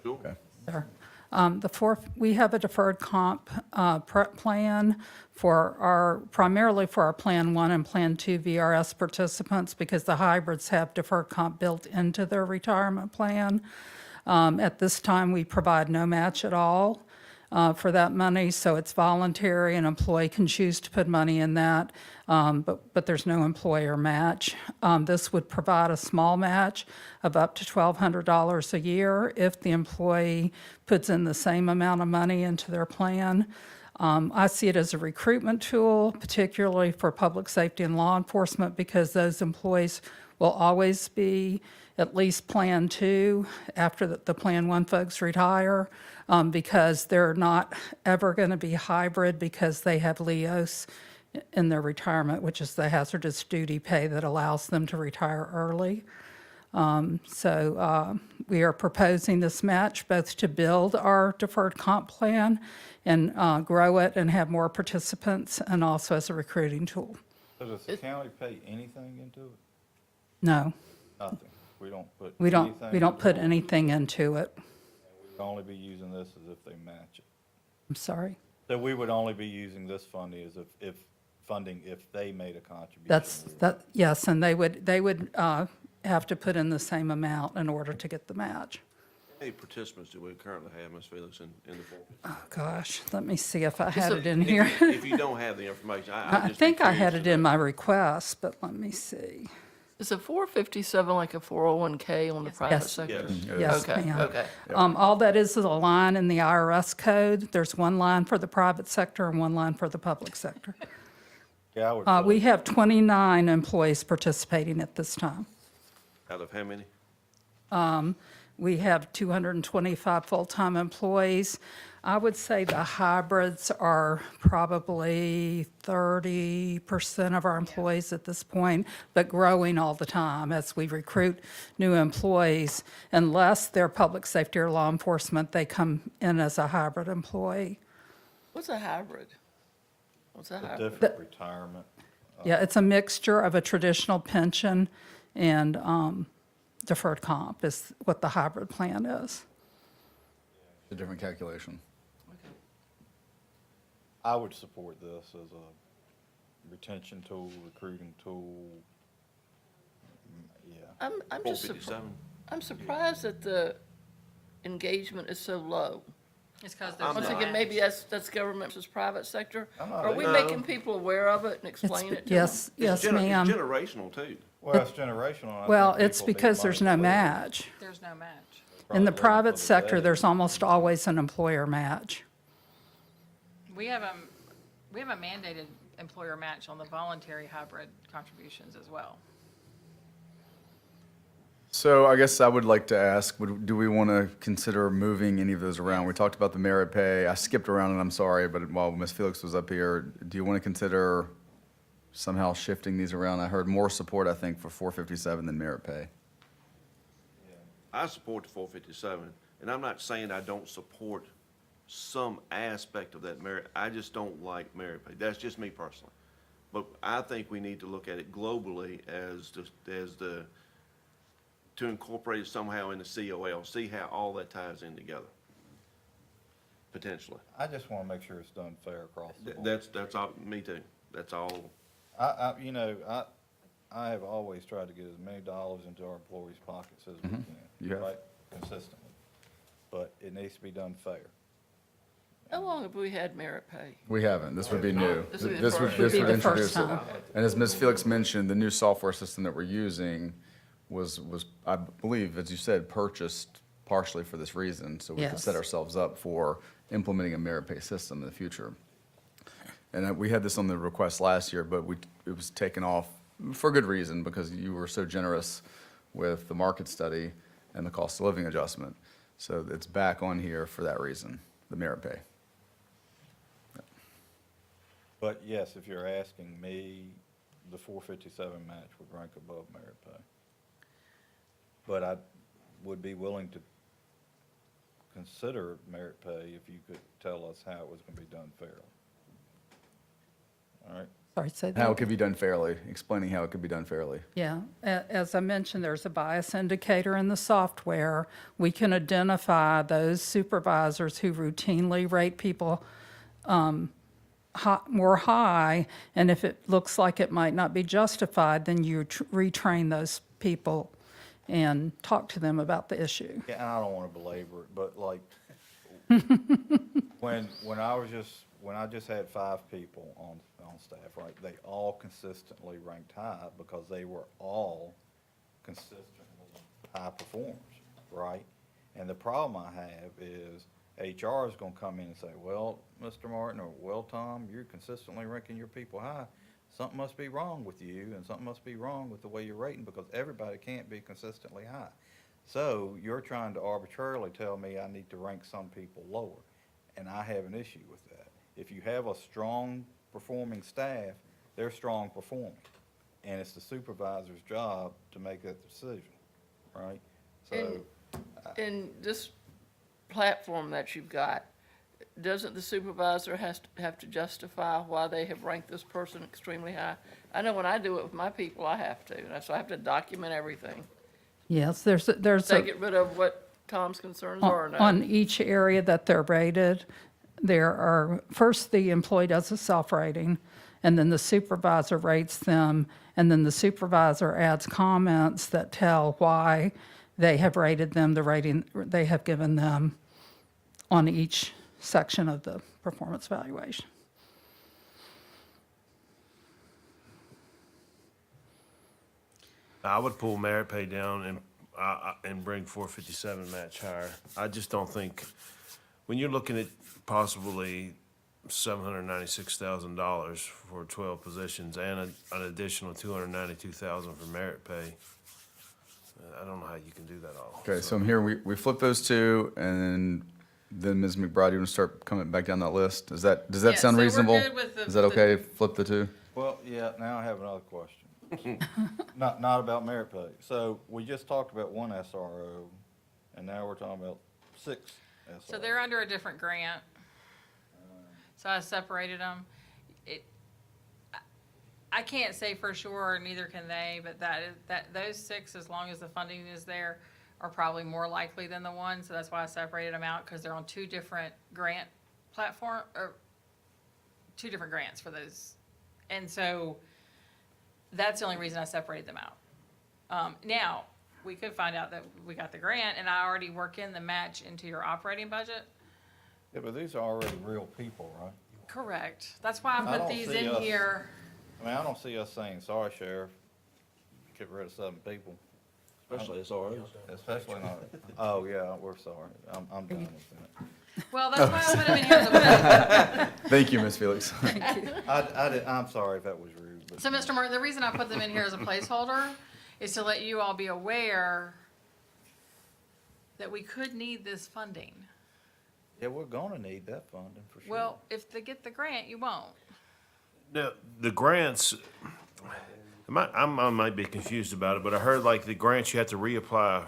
Sure. Okay. Sure. We have a deferred comp plan primarily for our Plan 1 and Plan 2 VRS participants, because the hybrids have deferred comp built into their retirement plan. At this time, we provide no match at all for that money, so it's voluntary. An employee can choose to put money in that, but there's no employer match. This would provide a small match of up to $1,200 a year if the employee puts in the same amount of money into their plan. I see it as a recruitment tool, particularly for public safety and law enforcement, because those employees will always be at least Plan 2 after the Plan 1 folks retire, because they're not ever going to be hybrid because they have LEOS in their retirement, which is the hazardous duty pay that allows them to retire early. We are proposing this match both to build our deferred comp plan and grow it and have more participants, and also as a recruiting tool. So does the county pay anything into it? No, Nothing. We don't put we don't anything put into it? anything into it. We'd only be using this as if they match it. I'm sorry. So we would only be using this funding as if funding if they made a contribution. Yes, and they would have to put in the same amount in order to get the match. How many participants do we currently have, Ms. Felix, in the board? Oh, gosh, let me see if I had a- it in And here. if you don't have the information, I I'd just be think I had curious it to in know. my request, but let me see. Is a 457 like a 401K on the private Yes. sector? Yes. Yes, Okay, ma'am. okay. All that is a line in the IRS code. There's one line for the private sector and one line for the public sector. Yeah, I would. We have 29 employees participating at this time. Out of how many? We have 225 full-time employees. I would say the hybrids are probably 30% of our employees at this point, but growing all the time as we recruit new employees. Unless they're public safety or law enforcement, they come in as a hybrid employee. What's a hybrid? What's a A hybrid? different retirement. Yeah, it's a mixture of a traditional pension and deferred comp is what the hybrid plan is. A different calculation. I would support this as a retention tool, recruiting tool. Yeah. I'm just 457? I'm surprised that the engagement is so low. It's because I'm Once there's no again, match. maybe that's government versus private sector. I'm not Are we either. making people aware of it and explain it to them? Yes, yes, ma'am. It's generational, too. Well, it's generational. and I Well, think it's people need because there's money no to live. match. There's no match. In the Probably private for the sector, day. there's almost always an employer match. We have a mandated employer match on the voluntary hybrid contributions as well. So I guess I would like to ask, do we want to consider moving any of those around? We talked about the merit pay. I skipped around and I'm sorry, but while Ms. Felix was up here, do you want to consider somehow shifting these around? I heard more support, I think, for 457 than merit pay. I support the 457, and I'm not saying I don't support some aspect of that merit. I just don't like merit pay. That's just me personally. But I think we need to look at it globally to incorporate it somehow in the COL, see how all that ties in together, potentially. I just want to make sure it's done fair across the board. That's all, me too. That's all. I have always tried to get as many dollars into our employees' pockets as we can. You have. Right, consistently. But it needs to be done fair. How long have we had merit pay? We haven't. This would be new. This would be the This would first. this Would be would the first introduce it. time. And as Ms. Felix mentioned, the new software system that we're using was, I believe, as you said, purchased partially for this reason, so we could Yes. set ourselves up for implementing a merit pay system in the future. And we had this on the request last year, but it was taken off for good reason, because you were so generous with the market study and the cost of living adjustment. So it's back on here for that reason, the merit pay. But yes, if you're asking me, the 457 match would rank above merit pay. But I would be willing to consider merit pay if you could tell us how it was going to be done fairly. All right? Sorry, say that. How it could be done fairly, explaining how it could be done fairly. Yeah, as I mentioned, there's a bias indicator in the software. We can identify those supervisors who routinely rate people more high, and if it looks like it might not be justified, then you retrain those people and talk to them about the issue. Yeah, and I don't want to belabor it, but like, when I just had 5 people on staff, right, they all consistently ranked high because they were all consistently high performers, right? And the problem I have is HR is gonna come in and say, well, Mr. Martin, or well, Tom, you're consistently ranking your people high. Something must be wrong with you, and something must be wrong with the way you're rating, because everybody can't be consistently high. So you're trying to arbitrarily tell me I need to rank some people lower, and I have an issue with that. If you have a strong performing staff, they're strong performing, and it's the supervisor's job to make that decision, right? So, In this platform that you've got, doesn't the supervisor have to justify why they have ranked this person extremely high? I know when I do it with my people, I have to, and so I have to document everything. Yes, there's Does a. that get rid of what Tom's concerns are or no? On each area that they're rated, there are, first the employee does a self-rating, and then the supervisor rates them, and then the supervisor adds comments that tell why they have rated them, the rating they have given them on each section of the performance evaluation. I would pull merit pay down and bring 457 match higher. I just don't think, when you're looking at possibly $796,000 for 12 positions and an additional $292,000 for merit pay, I don't know how you can do that all. Okay, so I'm here, we flip those two, and then Ms. McBride, you want to start coming back down that list? Does that Yeah, sound so we're reasonable? good with Is that okay, flip the two? well, yeah, now I have another question. Not about merit pay. So we just talked about one SRO, and now we're talking about 6 SROs. So they're under a different grant. So I separated them. I can't say for sure, neither can they, but those 6, as long as the funding is there, are probably more likely than the one. So that's why I separated them out, because they're on 2 different grant platform, or 2 different grants for those. And so that's the only reason I separated them out. Now, we could find out that we got the grant, and I already work in the match into your operating budget. Yeah, but these are already real people, right? Correct. That's why I I put don't these see in us- here. I mean, I don't see us saying, sorry, Sheriff, get rid of 7 people, Especially SROs. especially not, oh, yeah, we're sorry. I'm done with that. Well, that's why I put them in here as a Thank you, Ms. Felix. I'm sorry if that was rude, but. So, Mr. Martin, the reason I put them in here as a placeholder is to let you all be aware that we could need this funding. Yeah, we're gonna need that funding for sure. Well, if they get the grant, you won't. Now, the grants, I might be confused about it, but I heard like the grants, you have to reapply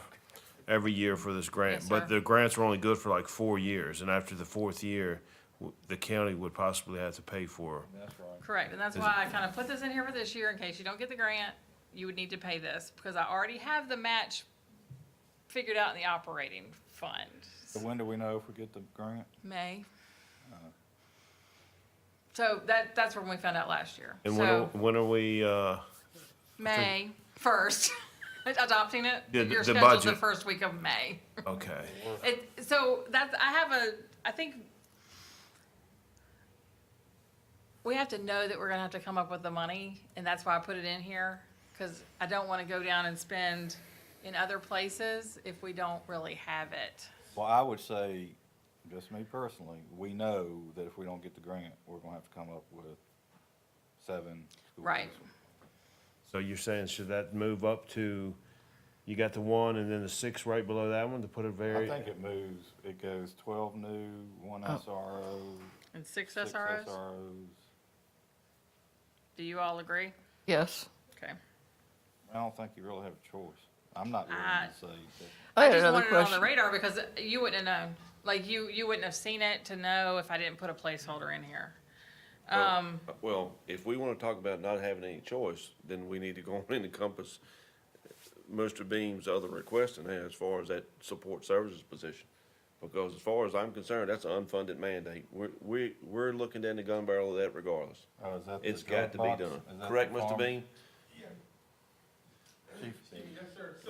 every year for this grant. Yes, But sir. the grants are only good for like 4 years, and after the 4th year, the county would possibly have to pay for. That's right. Correct, and that's why I kind of put this in here for this year, in case you don't get the grant, you would need to pay this, because I already have the match figured out in the operating fund. So when do we know if we get the grant? May. So that's when we found out last year. And So, when are we, May 1st, adopting it. Yeah, Your the schedule's the budget. first week of May. okay. So that's, I think We have to know that we're gonna have to come up with the money, and that's why I put it in here, because I don't wanna go down and spend in other places if we don't really have it. Well, I would say, just me personally, we know that if we don't get the grant, we're gonna have to come up with 7 school Right. buses. So you're saying, should that move up to, you got the 1 and then the 6 right below that one to put a I very? think it moves, it goes 12 new, 1 SRO, And 6 6 SROs? SROs. Do you all agree? Yes. Okay. I don't think you really have a choice. I'm not willing to say that. I had just another wanted it on the question. radar because you wouldn't have known. Like, you wouldn't have seen it to know if I didn't put a placeholder in here. Well, if we want to talk about not having any choice, then we need to go on and encompass Mr. Beam's other request in there as far as that support services position. Because as far as I'm concerned, that's an unfunded mandate. We're looking down the gun barrel of that regardless. Oh, is that the It's got to be Dropbox? done. Is that Correct, the Mr. farm? Beam? Chief?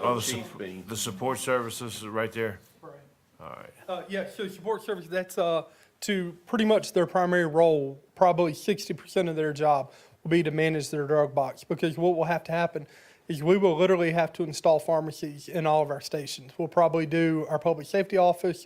Oh, Chief Beam. the support services is right there? Right. All right. Yeah, so support service, that's to pretty much their primary role, probably 60% of their job will be to manage their drug box. Because what will have to happen is we will literally have to install pharmacies in all of our stations. We'll probably do our public safety office,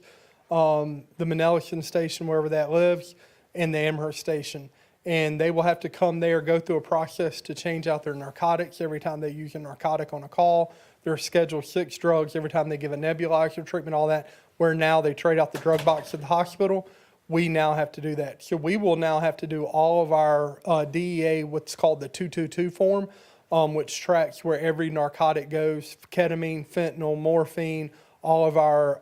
the Manelican station, wherever that lives, and the Amherst station. And they will have to come there, go through a process to change out their narcotics every time they use a narcotic on a call. Their Schedule 6 drugs every time they give a nebulizer treatment, all that. Where now they trade out the drug box at the hospital, we now have to do that. So we will now have to do all of our DEA, what's called the 222 form, which tracks where every narcotic goes, ketamine, fentanyl, morphine, all of our,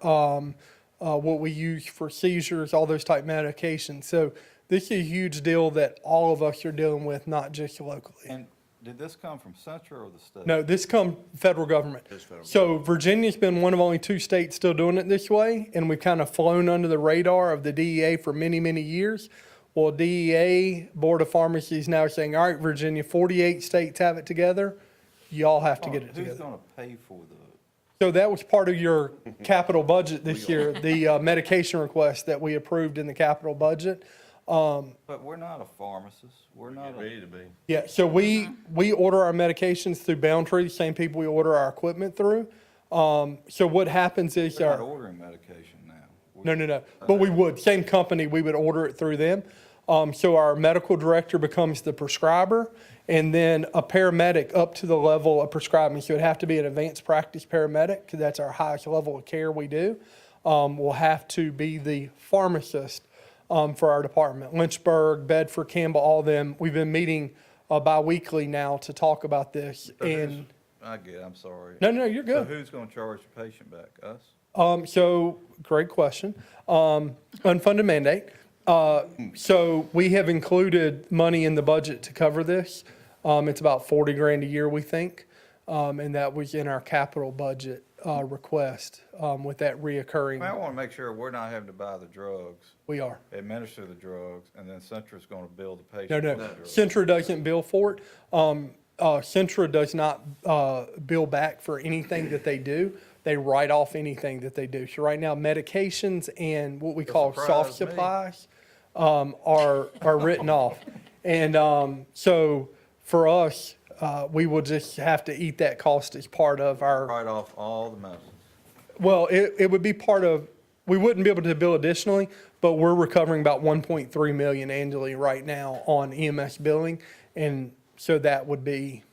what we use for seizures, all those type medications. So this is a huge deal that all of us are dealing with, not just locally. And did this come from Central or the state? No, this come federal government. It's federal So Virginia's been one of only 2 states still doing it this way, and we've kind of flown under the radar of the DEA for many, many years. Well, DEA, Board of Pharmacy is now saying, all right, Virginia, 48 states have it together. Y'all have to get it Who's together. gonna pay for the, So that was part of your capital budget this year, the medication request that we approved in the capital budget. but we're not a pharmacist. We're not a, Ready to be. Yeah, so we order our medications through Boundtree, the same people we order our equipment through. So what happens is we're not our, ordering medication now. no, but we would, same company, we would order it through them. So our medical director becomes the prescriber, and then a paramedic up to the level of prescribing. So it'd have to be an advanced practice paramedic, because that's our highest level of care we do. Will have to be the pharmacist for our department. Lynchburg, Bedford, Campbell, all them. We've been meeting bi-weekly now to talk about this. So who's- And I get it, I'm sorry. no, you're So good. who's gonna charge the patient back? Us? So great question. Unfunded mandate. So we have included money in the budget to cover this. It's about 40 grand a year, we think. And that was in our capital budget request with that reoccurring. I wanna make sure we're not having to buy the drugs, We are. administer the drugs, and then Centra's gonna bill the patient. No, for no. the drugs. Centra doesn't bill for it. Centra does not bill back for anything that they do. They write off anything that they do. So right now, medications and what we call soft surprised me. supplies are written off. And so for us, we will just have to eat that cost as part of our. Write off all the medicines. Well, it would be part of, we wouldn't be able to bill additionally, but we're recovering about 1.3 million annually right now on EMS billing. And so that would be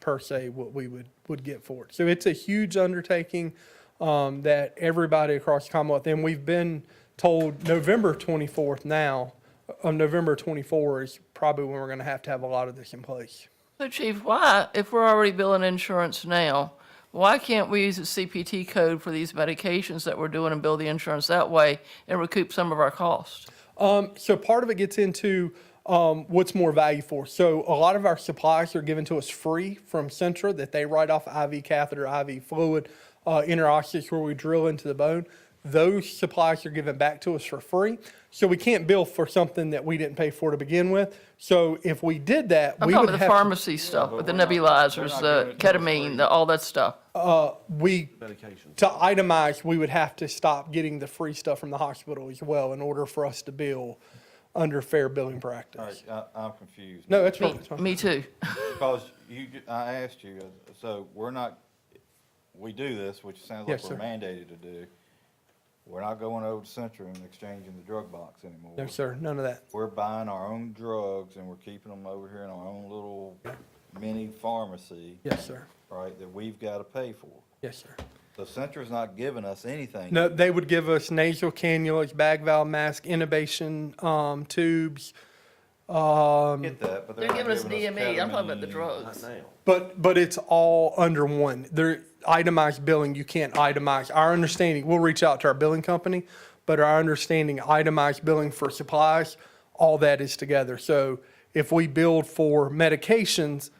per se what we would get for it. So it's a huge undertaking that everybody across the Commonwealth, and we've been told November 24th now, November 24 is probably when we're going to have a lot of this in place. So Chief, why, if we're already billing insurance now, why can't we use a CPT code for these medications that we're doing and bill the insurance that way and recoup some of our costs? So part of it gets into what's more value for. So a lot of our supplies are given to us free from Centra that they write off, IV catheter, IV fluid, interosseous where we drill into the bone. Those supplies are given back to us for free. So we can't bill for something that we didn't pay for to begin with. So if we did that, I'm we talking would about the have, pharmacy stuff, with the we're not nebulizers, the giving it to us ketamine, all that stuff. Medication. to itemize, we would have to stop getting the free stuff from the hospital as well in order for us to bill under fair billing All practice. right, I'm confused. No, that's Me, fine. That's fine. me too. Because I asked you, so we're not, we do this, which sounds like Yes, we're sir. mandated to do. We're not going over to Central and exchanging the drug box anymore. No, sir, none of that. We're buying our own drugs and we're keeping them over here in our own little mini pharmacy, Yes, sir. right, that we've got to pay for. Yes, sir. So Centra's not giving us anything. No, they would give us nasal cannulas, bag valve mask, intubation tubes. Get that, but They're giving us DME, I'm talking about the ketamine. drugs. But it's all under one. They're itemized billing, you can't itemize. Our understanding, we'll reach out to our billing company, but our understanding, itemized billing for supplies, all that is together. So if we billed for medications,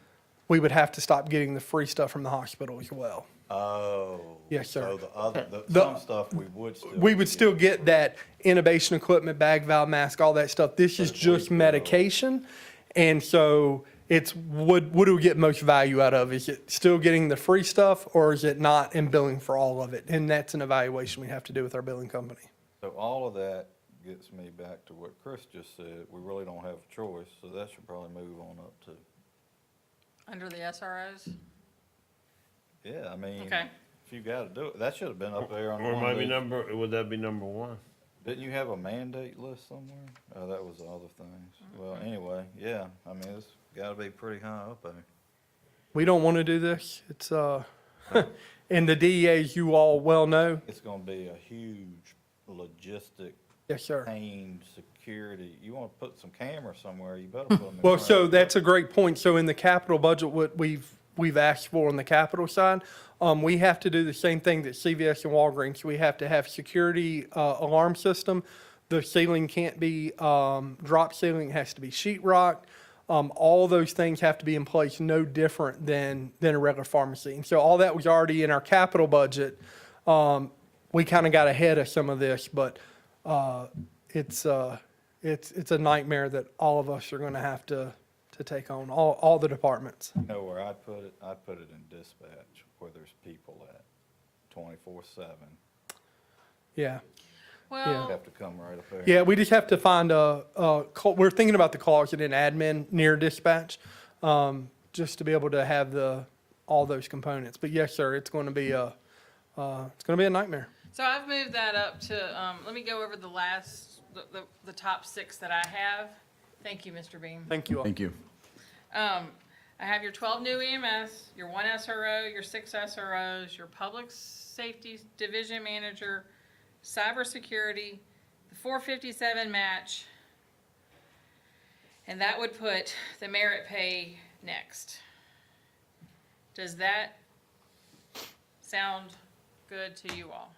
we would have to stop getting the free stuff from the hospital as well. Oh. Yes, sir. So the other, The- some stuff we would still. We would still get that intubation equipment, bag valve mask, all that stuff. This is just medication. And so it's, what do we get most value out of? Is it still getting the free stuff or is it not and billing for all of it? And that's an evaluation we have to do with our billing company. So all of that gets me back to what Chris just said. We really don't have a choice, so that should probably move on up to. Under the SROs? Yeah, I mean, Okay. if you gotta do it, that should have been up there on Or one of maybe these. would that be number one? Didn't you have a mandate list somewhere? Oh, that was the other things. Well, anyway, yeah, I mean, it's gotta be pretty high up there. We don't want to do this. It's, and the DEA, as you all well know, It's gonna be a huge logistic, yes, sir. pain, security. You wanna put some cameras somewhere, you better put them in. Well, front so of- that's a great point. So in the capital budget, what we've asked for on the capital side, we have to do the same thing that CVS and Walgreens. We have to have security alarm system. The ceiling can't be drop ceiling, it has to be sheetrock. All those things have to be in place, no different than a regular pharmacy. And so all that was already in our capital budget. We kind of got ahead of some of this, but it's a nightmare that all of us are going to have to take on, all the departments. You know where I'd put it? I'd put it in dispatch, where there's people at 24/7. Yeah. Well, Have to come right up there. Yeah, we just have to find we're thinking about the closet in admin near dispatch, just to be able to have all those components. But yes, sir, it's going to be a nightmare. so I've moved that up to, let me go over the last, the top 6 that I have. Thank you, Mr. Beam. Thank you all. Thank you. I have your 12 new EMS, your 1 SRO, your 6 SROs, your public safety division manager, cybersecurity, the 457 match, and that would put the merit pay next. Does that sound good to you all?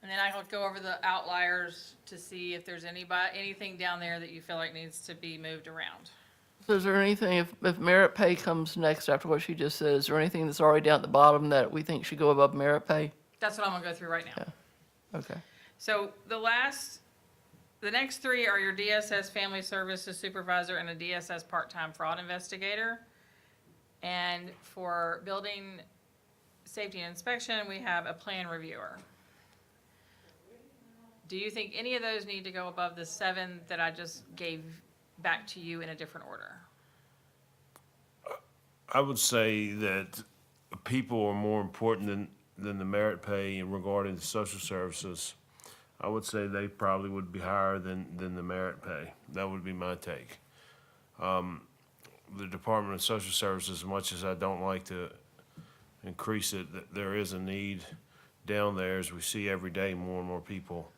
And then I'll go over the outliers to see if there's anything down there that you feel like needs to be moved around. So is there anything, if merit pay comes next after what she just said, is there anything that's already down at the bottom that we think should go above merit pay? That's what I'm gonna go through right now. Okay. So the next 3 are your DSS Family Services Supervisor and a DSS Part-Time Fraud Investigator. And for Building Safety and Inspection, we have a Plan Reviewer. Do you think any of those need to go above the 7 that I just gave back to you in a different order? I would say that people are more important than the merit pay in regarding the social services. I would say they probably would be higher than the merit pay. That would be my take. The Department of Social Services, as much as I don't like to increase it, there is a need down there, as we see every day, more and more people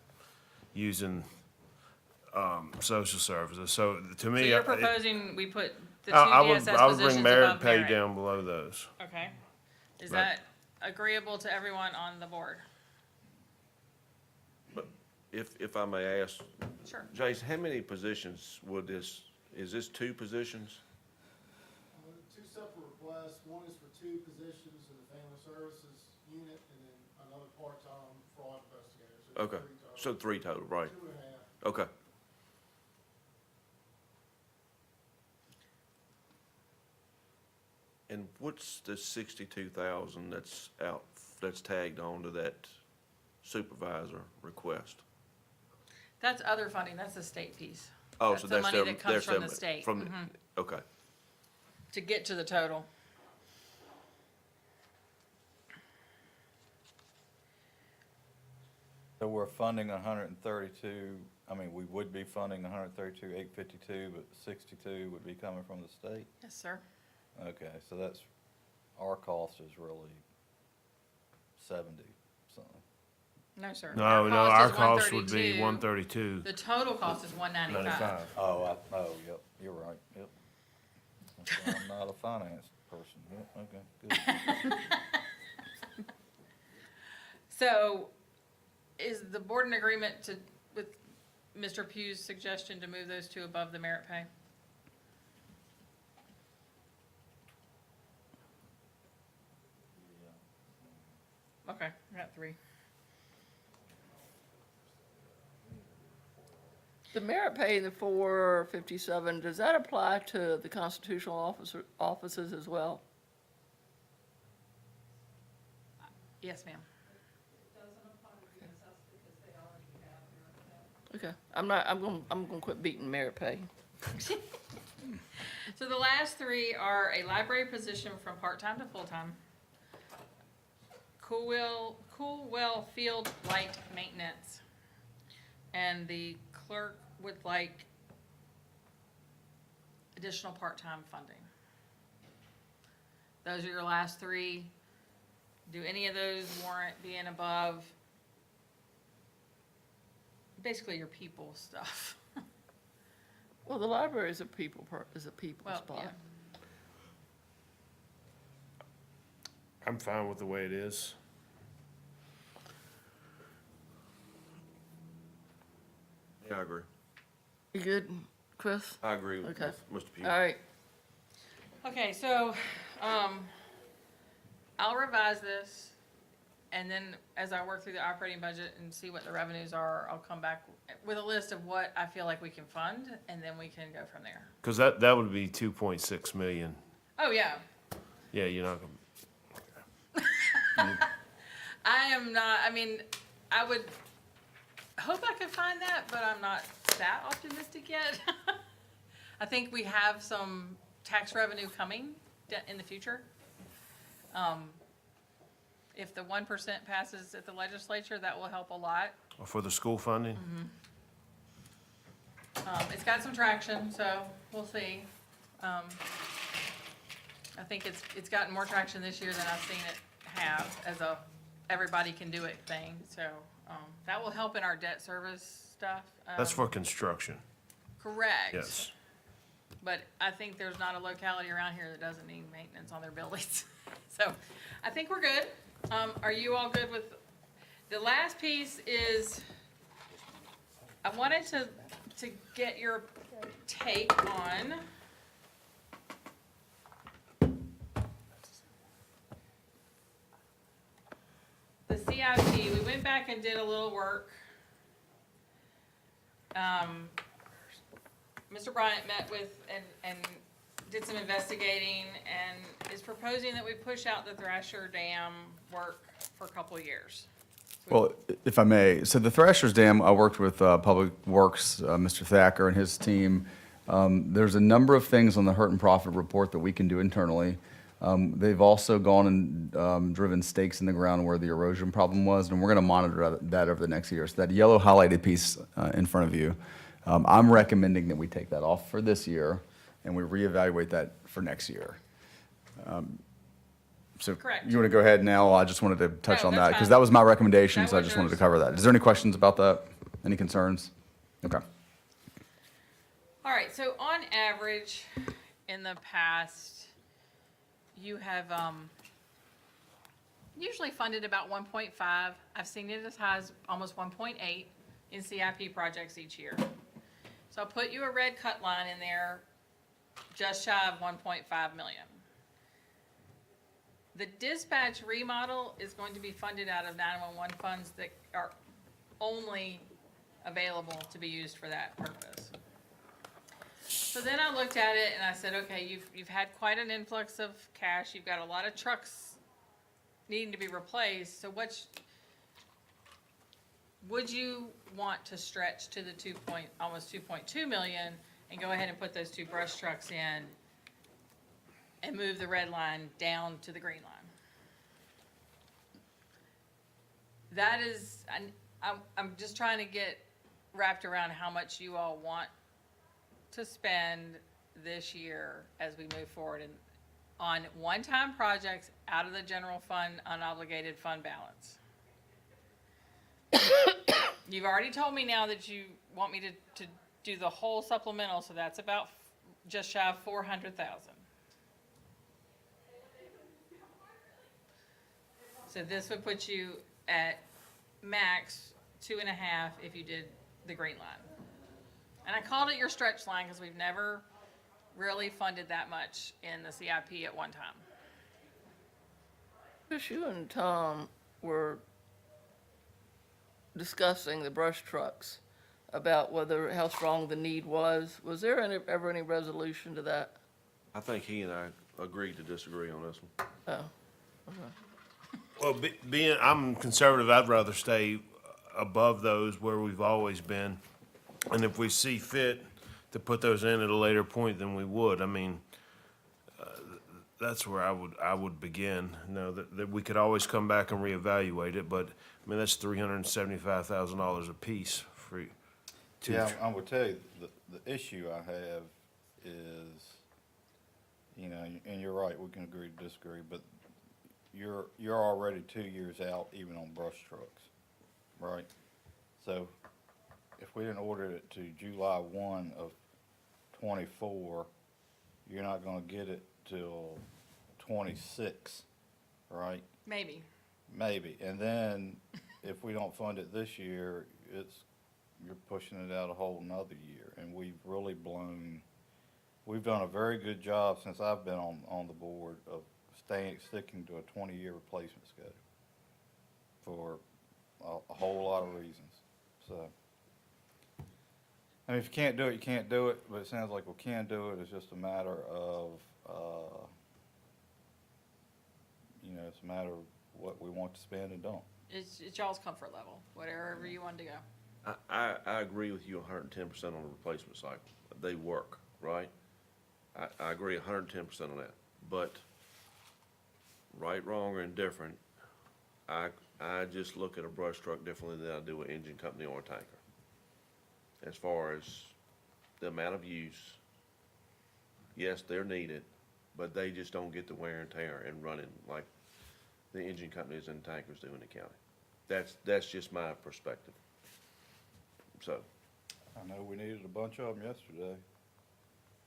using social services. So to me, So you're proposing we put the 2 I would DSS bring positions merit above pay merit? down below those. Okay. Is Right. that agreeable to everyone on the board? If I may ask, Sure. Jason, how many positions is this 2 positions? 2 separate requests. One is for 2 positions in the Family Services unit, and then another part-time fraud investigator. So Okay, 3 total. so 3 total, right? 2.5. Okay. And what's the 62,000 that's tagged on to that supervisor request? That's other funding, that's the state piece. Oh, so the that's money their, that comes that's from their, the state. from, Mhm. okay. To get to the total. So we're funding 132, I mean, we would be funding 132,852, but 62 would be coming from the state? Yes, sir. Okay, so that's, our cost is really 70 something. No, sir. No, our is cost would be 132. 132. The total cost is 195. Oh, yep, you're right, yep. Okay, I'm not a finance person, yep, okay, good. So is the board in agreement with Mr. Pugh's suggestion to move those two above the merit pay? Okay, I got three. The merit pay, the 457, does that apply to the constitutional offices as well? Yes, ma'am. Okay, I'm gonna quit beating merit pay. So the last three are a library position from part-time to full-time. Cool well field light maintenance. And the clerk would like additional part-time funding. Those are your last three. Do any of those warrant being above? Basically your people stuff. Well, the library is a people Well, spot. yeah. I'm fine with the way it is. Yeah, I agree. You good, Chris? I agree with Okay. Mr. Pugh. All right, Okay, so, I'll revise this, and then as I work through the operating budget and see what the revenues are, I'll come back with a list of what I feel like we can fund, and then we can go from there. Because that would be 2.6 million. Oh, yeah. Yeah, you're not gonna, I am not, I mean, I would hope I could find that, but I'm not that optimistic yet. I think we have some tax revenue coming in the future. If the 1% passes at the legislature, that will help a lot. for the school funding? It's got some traction, so we'll see. I think it's gotten more traction this year than I've seen it have as a everybody can do it thing. So that will help in our debt service stuff. That's for construction, Correct. yes. But I think there's not a locality around here that doesn't need maintenance on their buildings. So I think we're good. Are you all good with, the last piece is, I wanted to get your take on the CIP. We went back and did a little work. Mr. Bryant met with and did some investigating and is proposing that we push out the Thrasher Dam work for a couple of years. Well, if I may, so the Thrashers Dam, I worked with Public Works, Mr. Thacker and his team. There's a number of things on the hurt and profit report that we can do internally. They've also gone and driven stakes in the ground where the erosion problem was, and we're going to monitor that over the next year. So that yellow highlighted piece in front of you, I'm recommending that we take that off for this year, and we reevaluate that for next year. So Correct. you want to go ahead now? I just wanted to touch No, on that's that, because fine. that was my recommendation, That so I was just wanted to yours. cover that. Is there any questions about that? Any concerns? Okay. All right, so on average, in the past, you have usually funded about 1.5. I've seen it as high as almost 1.8 in CIP projects each year. So I'll put you a red cut line in there, just shy of 1.5 million. The dispatch remodel is going to be funded out of 911 funds that are only available to be used for that purpose. So then I looked at it and I said, okay, you've had quite an influx of cash. You've got a lot of trucks needing to be replaced. So would you want to stretch to the almost 2.2 million and go ahead and put those 2 brush trucks in and move the red line down to the green line? That is, I'm just trying to get wrapped around how much you all want to spend this year as we move forward on one-time projects out of the general fund, unobligated fund balance. You've already told me now that you want me to do the whole supplemental, so that's about just shy of 400,000. So this would put you at max 2.5 if you did the green line. And I called it your stretch line because we've never really funded that much in the CIP at one time. Chris, you and Tom were discussing the brush trucks about how strong the need was. Was there ever any resolution to that? I think he and I agreed to disagree on this one. Oh, Well, being, I'm conservative, I'd rather stay above those where we've always been. And if we see fit to put those in at a later point, then we would. I mean, that's where I would begin. You know, that we could always come back and reevaluate it, but, I mean, that's $375,000 apiece for two. Yeah, I would tell you, the issue I have is, you know, and you're right, we can agree to disagree, but you're already 2 years out even on brush trucks, right? So if we didn't order it to July 1 of 24, you're not gonna get it till 26, right? Maybe. Maybe, and then if we don't fund it this year, you're pushing it out a whole nother year, and we've done a very good job since I've been on the board of sticking to a 20-year replacement schedule for a whole lot of reasons, so. I mean, if you can't do it, you can't do it, but it sounds like we can do it. It's just a matter of, you know, it's a matter of what we want to spend and don't. It's y'all's comfort level, wherever you want to go. I agree with you 110% on the replacement cycle. They work, right? I agree 110% on that. But right, wrong, or indifferent, I just look at a brush truck differently than I do an engine company or a tanker. As far as the amount of use, yes, they're needed, but they just don't get the wear and tear and running like the engine companies and tankers do in the county. That's just my perspective. So, I know we needed a bunch of them yesterday,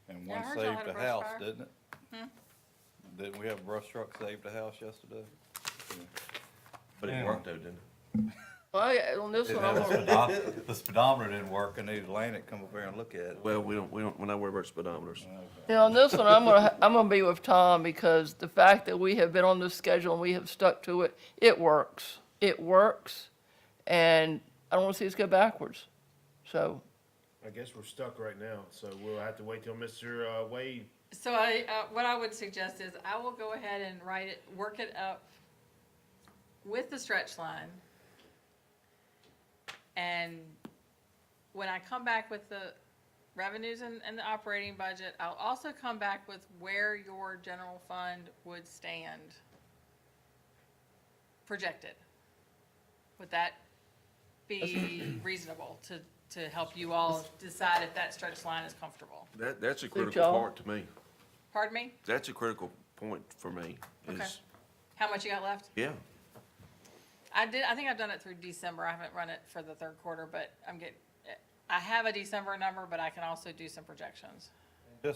and Yeah, I one heard y'all had saved a a brush house, fire. didn't it? Didn't we have a brush truck saved a house yesterday? but it Yeah. worked though, didn't it? well, on this one, I'm gonna, The speedometer didn't work, I needed Atlantic to come over here and look at it. Well, we're not worried about speedometers. yeah, on this one, I'm gonna be with Tom because the fact that we have been on this schedule and we have stuck to it, it works. It works, and I don't wanna see us go backwards. So, I guess we're stuck right now, so we'll have to wait till Mr. Wade. So what I would suggest is I will go ahead and work it up with the stretch line. And when I come back with the revenues and the operating budget, I'll also come back with where your general fund would stand projected. Would that be reasonable to help you all decide if that stretch line is comfortable? That's a critical y'all. part to me. Pardon me? That's a critical point for me. Okay. Is, How much you got left? yeah. I think I've done it through December. I haven't run it for the third quarter, but I have a December number, but I can also do some projections. I'm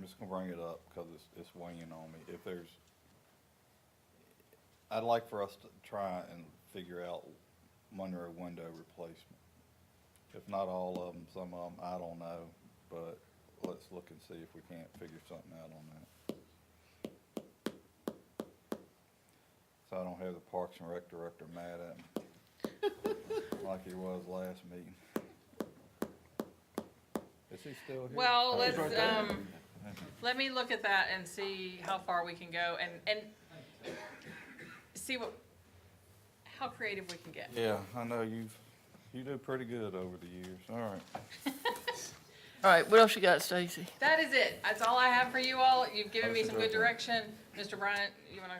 just gonna bring it up because it's weighing on me. I'd like for us to try and figure out Monroe window replacement. If not all of them, some of them, I don't know, but let's look and see if we can't figure something out on that. So I don't have the Parks and Rec director mad at me like he was last meeting. Is he still here? Well, let me look at that and see how far we can go and see how creative we can get. Yeah, I know you do pretty good over the years. All right. All right, what else you got, Stacy? That is it. That's all I have for you all. You've given me some good direction. Mr. Bryant, you wanna?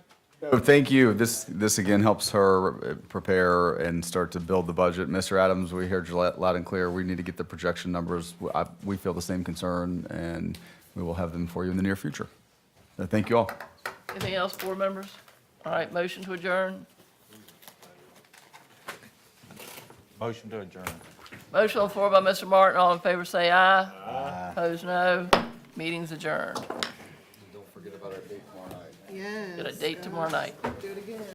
Oh, thank you. This again helps her prepare and start to build the budget. Mr. Adams, we heard you loud and clear. We need to get the projection numbers. We feel the same concern, and we will have them for you in the near future. So thank you all. Anything else, board members? All right, motion to adjourn. Motion to adjourn. Motion on the floor by Mr. Martin. All in favor, say aye. Aye. Opposed, no. Meeting's adjourned. Don't forget about our date tomorrow night. Got a date tomorrow night.